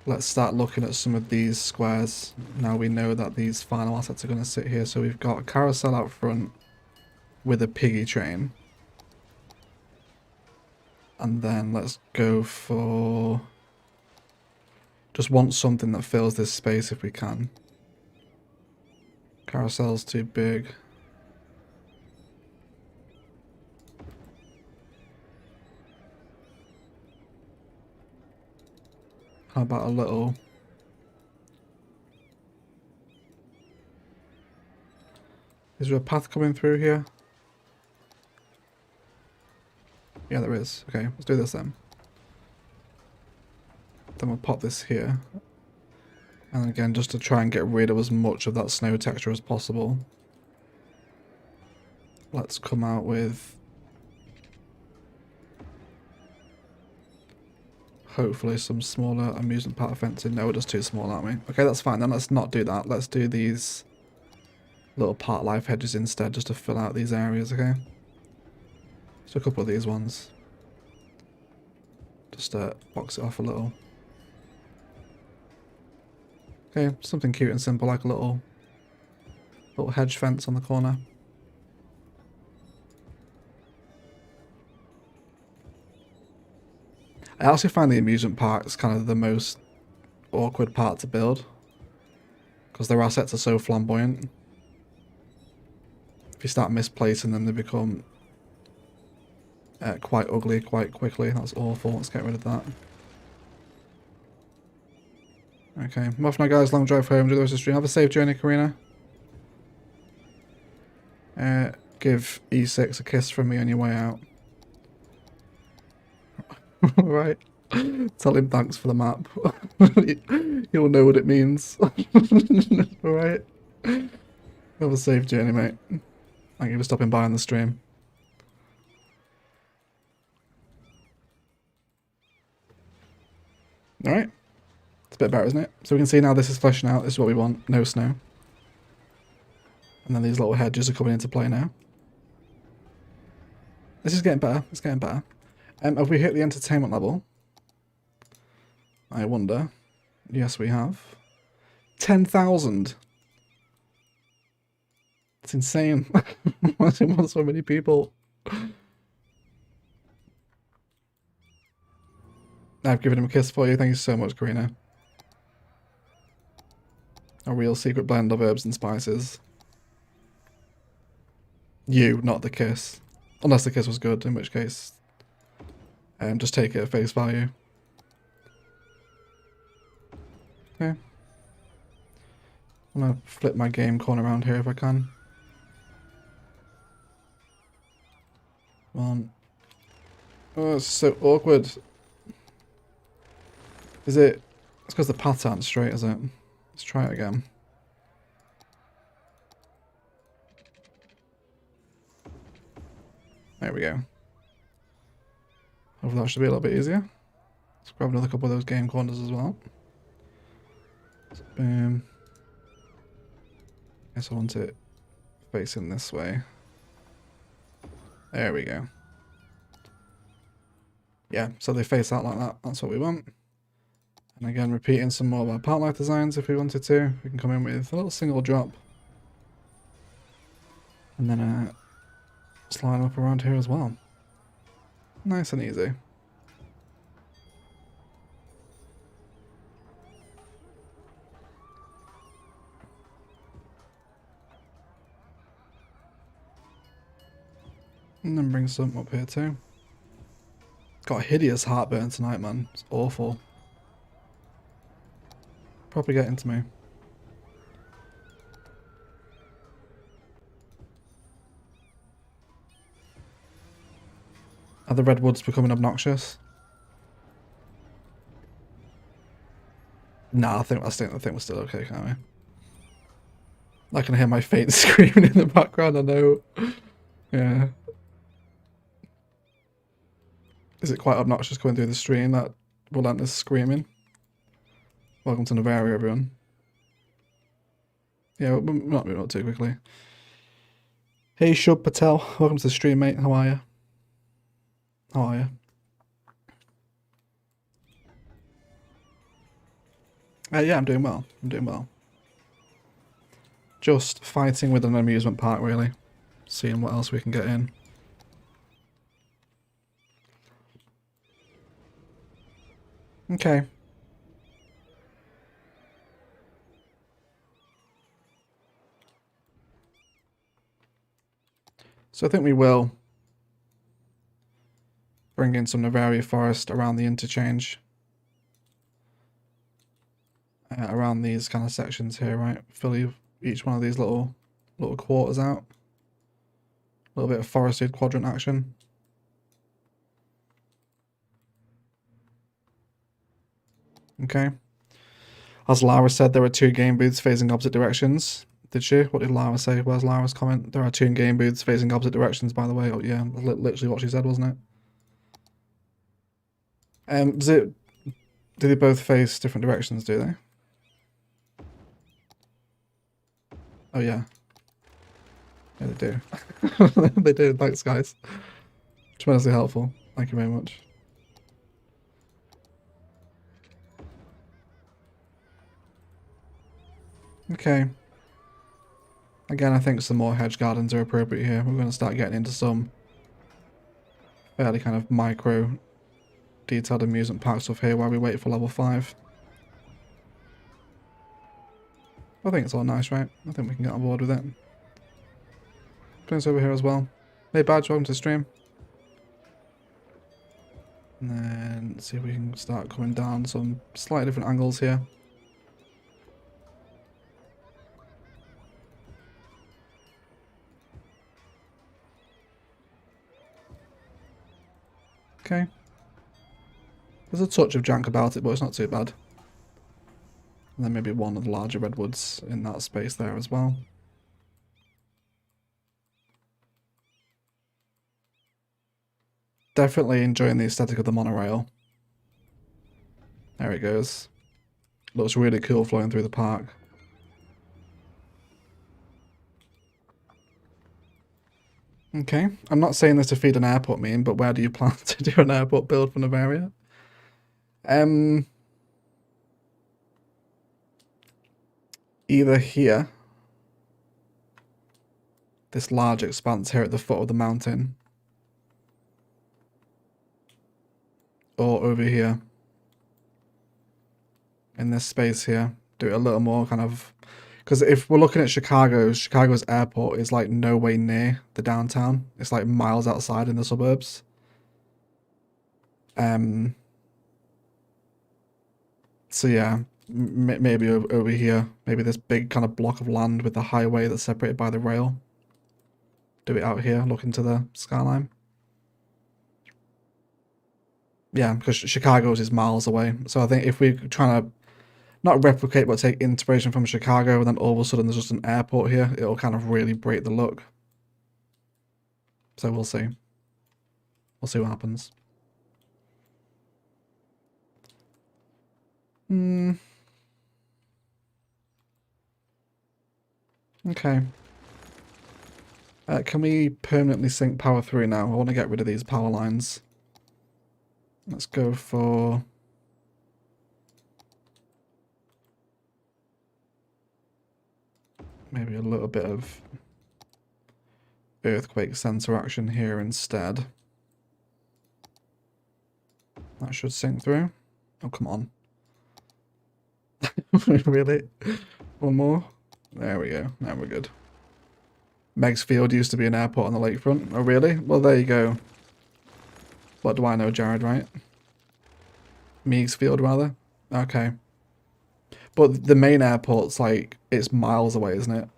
let's start looking at some of these squares. Now we know that these final assets are going to sit here. So we've got a carousel out front with a piggy train. And then let's go for... just want something that fills this space if we can. Carousel's too big. How about a little... is there a path coming through here? Yeah, there is. Okay, let's do this then. Then we'll pop this here. And again, just to try and get rid of as much of that snow texture as possible. Let's come out with... hopefully some smaller amusement park fencing. No, we're just too small, aren't we? Okay, that's fine then. Let's not do that. Let's do these little park life hedges instead, just to fill out these areas, okay? So a couple of these ones. Just box it off a little. Okay, something cute and simple, like a little hedge fence on the corner. I actually find the amusement parks kind of the most awkward part to build, because their assets are so flamboyant. If you start misplacing them, they become quite ugly quite quickly. That's awful. Let's get rid of that. Okay, I'm off now, guys. Long drive home. Do the rest of the stream. Have a safe journey, Karina. Give E6 a kiss from me on your way out. Right. Tell him thanks for the map. He'll know what it means. Alright. Have a safe journey, mate. Thank you for stopping by on the stream. Alright. It's a bit better, isn't it? So we can see now this is fleshing out. This is what we want. No snow. And then these little hedges are coming into play now. This is getting better. It's getting better. Have we hit the entertainment level? I wonder. Yes, we have. 10,000. It's insane. Why do you want so many people? I've given him a kiss for you. Thank you so much, Karina. A real secret blend of herbs and spices. You, not the kiss. Unless the kiss was good, in which case... just take it at face value. Okay. I'm gonna flip my game corner around here if I can. Come on. Oh, it's so awkward. Is it... it's because the paths aren't straight, is it? Let's try it again. There we go. Hopefully that should be a little bit easier. Let's grab another couple of those game corners as well. So, boom. Guess I want it facing this way. There we go. Yeah, so they face out like that. That's what we want. And again, repeating some more of our part life designs if we wanted to. We can come in with a little single drop. And then slide up around here as well. Nice and easy. And then bring some up here too. Got a hideous heartburn tonight, man. It's awful. Probably getting to me. Are the redwoods becoming obnoxious? Nah, I think we're still okay, can't we? I can hear my faint screaming in the background, I know. Yeah. Is it quite obnoxious going through the stream, that relentless screaming? Welcome to Noveria, everyone. Yeah, we're not moving up too quickly. Hey, Shub Patel. Welcome to the stream, mate. How are you? How are you? Yeah, I'm doing well. I'm doing well. Just fighting with an amusement park, really. Seeing what else we can get in. Okay. So I think we will bring in some Noveria forest around the interchange. Around these kind of sections here, right? Fill each one of these little quarters out. A little bit of forested quadrant action. Okay. As Lara said, there are 2 game booths facing opposite directions. Did she? What did Lara say? Where's Lara's comment? There are 2 game booths facing opposite directions, by the way. Oh, yeah, literally what she said, wasn't it? Do they both face different directions, do they? Oh, yeah. Yeah, they do. They do. Thanks, guys. Tremendously helpful. Thank you very much. Okay. Again, I think some more hedge gardens are appropriate here. We're going to start getting into some fairly kind of micro detailed amusement park stuff here while we wait for level 5. I think it's all nice, right? I think we can get on board with it. Prince over here as well. Hey Badge, welcome to the stream. And then see if we can start coming down some slightly different angles here. Okay. There's a touch of jank about it, but it's not too bad. And then maybe one of the larger redwoods in that space there as well. Definitely enjoying the aesthetic of the monorail. There it goes. Looks really cool flowing through the park. Okay, I'm not saying this to feed an airport meme, but where do you plan to do an airport build for Noveria? Either here, this large expanse here at the foot of the mountain, or over here, in this space here. Do it a little more kind of, because if we're looking at Chicago's airport is like no way near the downtown. It's like miles outside in the suburbs. So yeah, maybe over here, maybe this big kind of block of land with the highway that's separated by the rail. Do it out here, look into the skyline. Yeah, because Chicago's is miles away. So I think if we're trying to not replicate but take inspiration from Chicago and then all of a sudden there's just an airport here, it'll kind of really break the look. So we'll see. We'll see what happens. Okay. Can we permanently sync power through now? I want to get rid of these power lines. Let's go for... maybe a little bit of earthquake sensor action here instead. That should sync through. Oh, come on. Really? One more? There we go. Now we're good. Meg's Field used to be an airport on the lakefront. Oh, really? Well, there you go. What do I know, Jared, right? Meigs Field, rather? Okay. But the main airport's like, it's miles away, isn't it?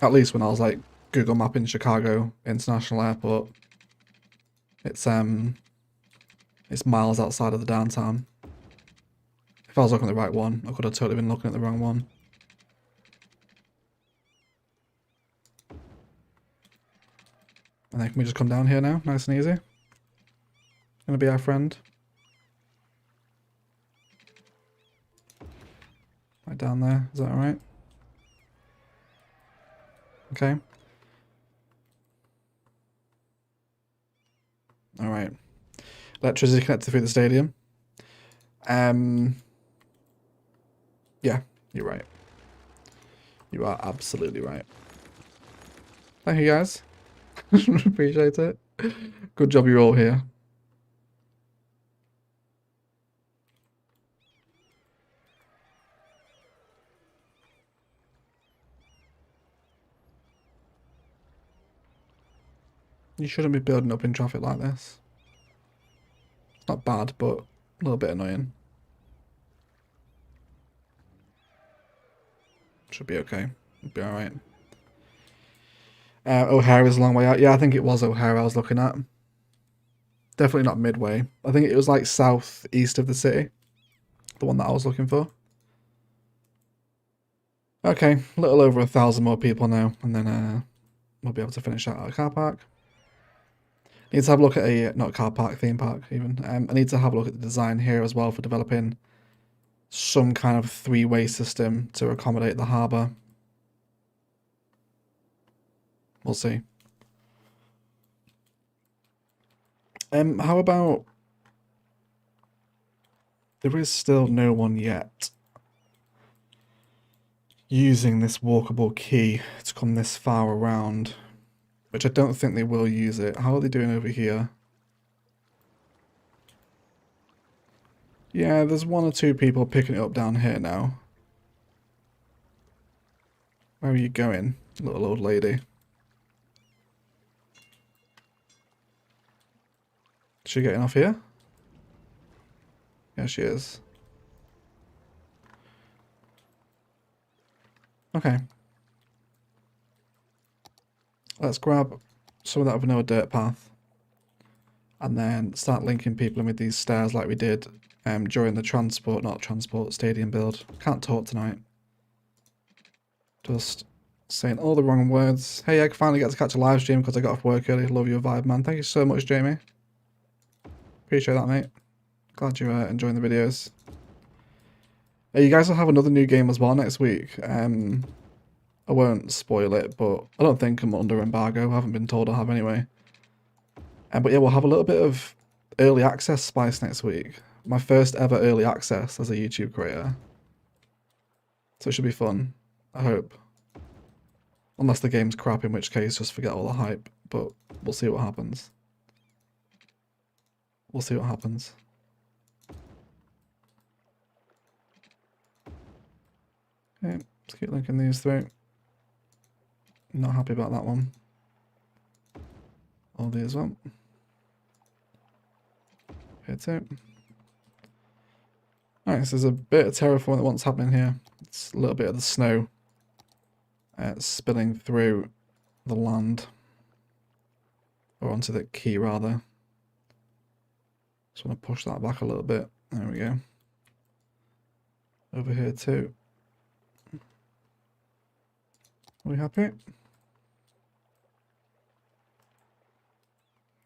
At least when I was like Google mapping Chicago International Airport. It's miles outside of the downtown. If I was looking at the right one, I could have totally been looking at the wrong one. And then can we just come down here now? Nice and easy. Gonna be our friend. Right down there, is that alright? Okay. Alright. Electricity connected through the stadium. Yeah, you're right. You are absolutely right. Thank you guys. Appreciate it. Good job you're all here. You shouldn't be building up in traffic like this. It's not bad, but a little bit annoying. Should be okay. It'll be alright. O'Hara's a long way out. Yeah, I think it was O'Hara I was looking at. Definitely not Midway. I think it was like southeast of the city. The one that I was looking for. Okay, a little over 1,000 more people now, and then we'll be able to finish out our car park. Need to have a look at a, not car park, theme park even. I need to have a look at the design here as well for developing some kind of three-way system to accommodate the harbour. We'll see. How about... There is still no one yet using this walkable key to come this far around, which I don't think they will use it. How are they doing over here? Yeah, there's one or two people picking it up down here now. Where are you going, little old lady? Is she getting off here? Yeah, she is. Okay. Let's grab some of that vanilla dirt path. And then start linking people in with these stairs like we did during the stadium build. Can't talk tonight. Just saying all the wrong words. Hey, I finally get to catch a live stream because I got off work early. Love your vibe, man. Thank you so much, Jamie. Appreciate that, mate. Glad you're enjoying the videos. You guys will have another new game as well next week. I won't spoil it, but I don't think I'm under embargo. I haven't been told I have anyway. But yeah, we'll have a little bit of early access spice next week. My first ever early access as a YouTube creator. So it should be fun, I hope. Unless the game's crap, in which case just forget all the hype. But we'll see what happens. We'll see what happens. Okay, let's keep linking these through. Not happy about that one. All these one. Here too. Alright, so there's a bit of terraforming that what's happening here. It's a little bit of the snow spilling through the land. Or onto the key rather. Just want to push that back a little bit. There we go. Over here too. Are we happy?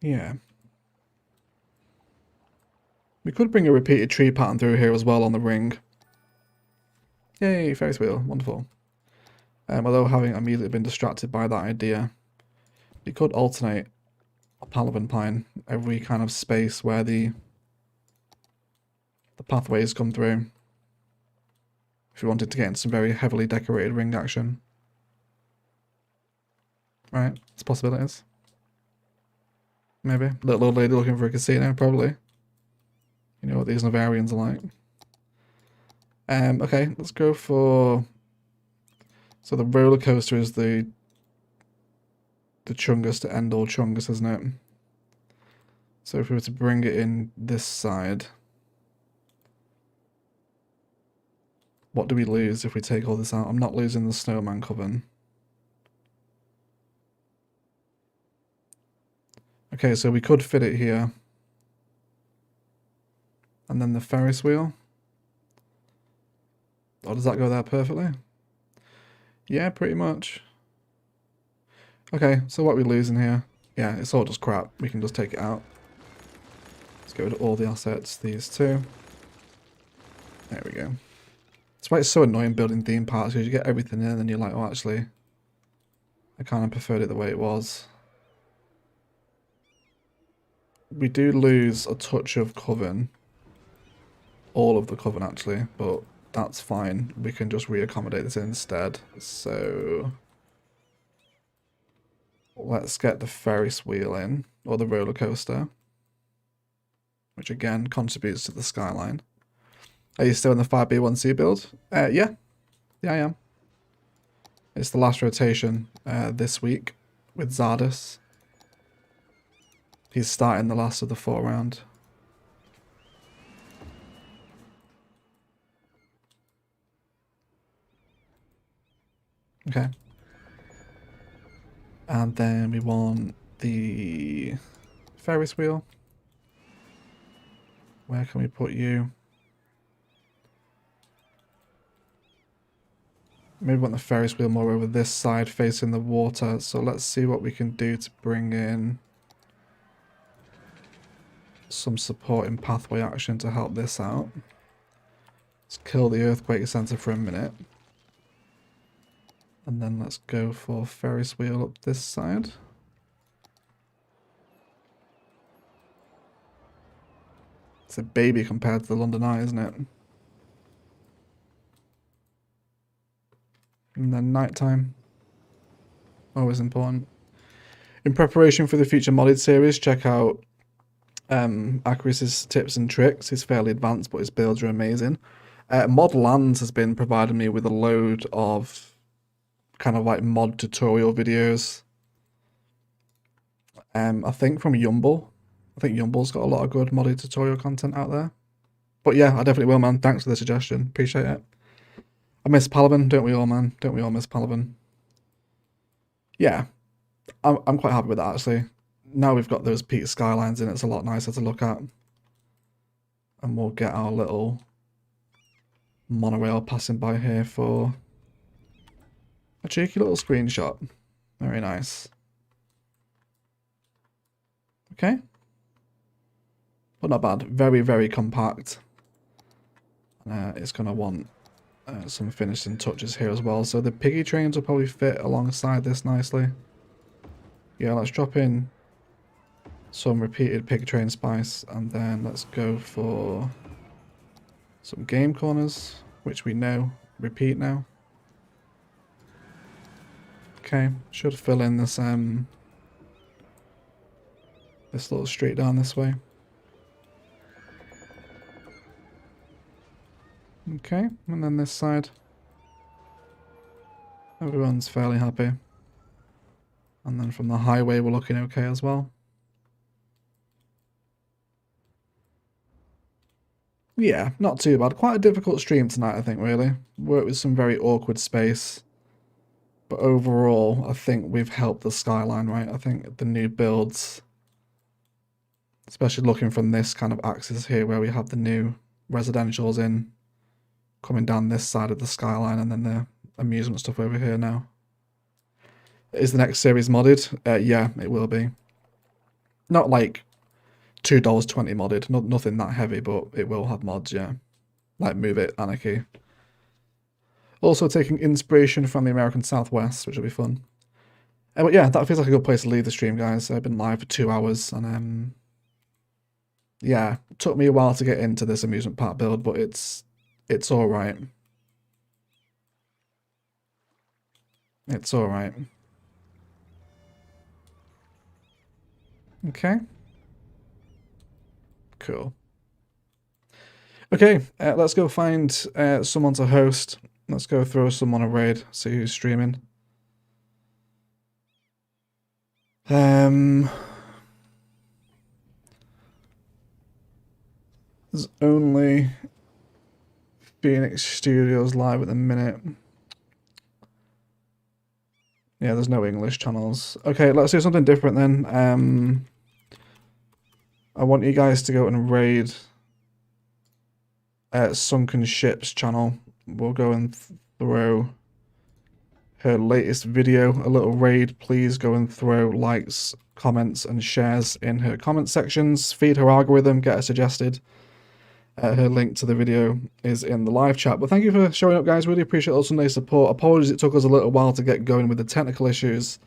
Yeah. We could bring a repeated tree pattern through here as well on the ring. Yay, Ferris wheel. Wonderful. Although having immediately been distracted by that idea, we could alternate a Palavan pine every kind of space where the pathways come through. If you wanted to get into some very heavily decorated ring action. Right, it's possibilities. Maybe. Little old lady looking for a casino, probably. You know what these Novarians are like. Okay, let's go for... So the roller coaster is the the chungus to end all chungus, isn't it? So if we were to bring it in this side, what do we lose if we take all this out? I'm not losing the snowman coven. Okay, so we could fit it here. And then the Ferris wheel. Or does that go there perfectly? Yeah, pretty much. Okay, so what are we losing here? Yeah, it's all just crap. We can just take it out. Let's get rid of all the assets, these two. There we go. That's why it's so annoying building theme parks, because you get everything in and then you're like, oh, actually, I kind of preferred it the way it was. We do lose a touch of coven. All of the coven, actually, but that's fine. We can just reaccommodate this instead. So let's get the Ferris wheel in, or the roller coaster, which again contributes to the skyline. Are you still in the 5B1C build? Yeah, I am. It's the last rotation this week with Zardes. He's starting the last of the 4 round. Okay. And then we want the Ferris wheel. Where can we put you? Maybe we want the Ferris wheel more over this side facing the water. So let's see what we can do to bring in some supporting pathway action to help this out. Let's kill the earthquake center for a minute. And then let's go for Ferris wheel up this side. It's a baby compared to the London Eye, isn't it? And then nighttime. Always important. In preparation for the future modded series, check out Acrius's tips and tricks. He's fairly advanced, but his builds are amazing. Mod Lands has been providing me with a load of kind of like mod tutorial videos. I think from Yumble. I think Yumble's got a lot of good modded tutorial content out there. But yeah, I definitely will, man. Thanks for the suggestion. Appreciate it. I miss Palaven, don't we all, man? Don't we all miss Palaven? Yeah, I'm quite happy with that, actually. Now we've got those peak skylines in, it's a lot nicer to look at. And we'll get our little monorail passing by here for a cheeky little screenshot. Very nice. Okay. But not bad. Very, very compact. It's going to want some finishing touches here as well. So the piggy trains will probably fit alongside this nicely. Yeah, let's drop in some repeated pig train spice. And then let's go for some game corners, which we know repeat now. Okay, should fill in this this little street down this way. Okay, and then this side. Everyone's fairly happy. And then from the highway we're looking okay as well. Yeah, not too bad. Quite a difficult stream tonight, I think, really. Worked with some very awkward space. But overall, I think we've helped the skyline, right? I think the new builds, especially looking from this kind of axis here where we have the new residentials in, coming down this side of the skyline, and then the amusement stuff over here now. Is the next series modded? Yeah, it will be. Not like $2.20 modded, nothing that heavy, but it will have mods, yeah. Like Move It, Anarchy. Also taking inspiration from the American Southwest, which will be fun. But yeah, that feels like a good place to leave the stream, guys. I've been live for 2 hours, and yeah, it took me a while to get into this amusement park build, but it's all right. It's all right. Okay. Cool. Okay, let's go find someone to host. Let's go throw someone a raid, see who's streaming. There's only Phoenix Studios live at the minute. Yeah, there's no English channels. Okay, let's do something different then. I want you guys to go and raid Sunken Ships channel. We'll go and throw her latest video a little raid. Please go and throw likes, comments, and shares in her comment sections. Feed her algorithm, get her suggested. Her link to the video is in the live chat. But thank you for showing up, guys. Really appreciate all Sunday support. Apologies it took us a little while to get going with the technical issues.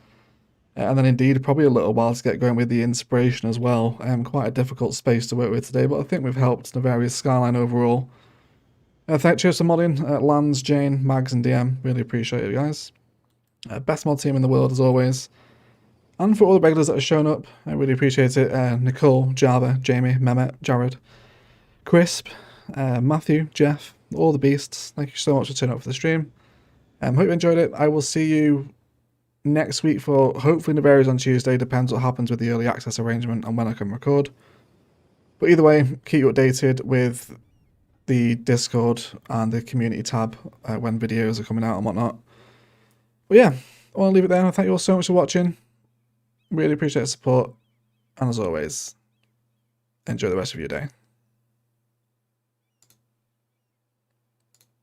And then indeed, probably a little while to get going with the inspiration as well. Quite a difficult space to work with today, but I think we've helped Noveria's Skyline overall. Cheers for modding, Lance, Jane, Mags, and DM. Really appreciate it, guys. Best mod team in the world, as always. And for all the regulars that have shown up, I really appreciate it. Nicole, Java, Jamie, Mehmet, Jared, Crisp, Matthew, Jeff, all the beasts. Thank you so much for turning up for the stream. Hope you enjoyed it. I will see you next week for hopefully Noveria's on Tuesday. Depends what happens with the early access arrangement and when I can record. But either way, keep you updated with the Discord and the community tab when videos are coming out and whatnot. But yeah, I want to leave it there. Thank you all so much for watching. Really appreciate the support. And as always, enjoy the rest of your day.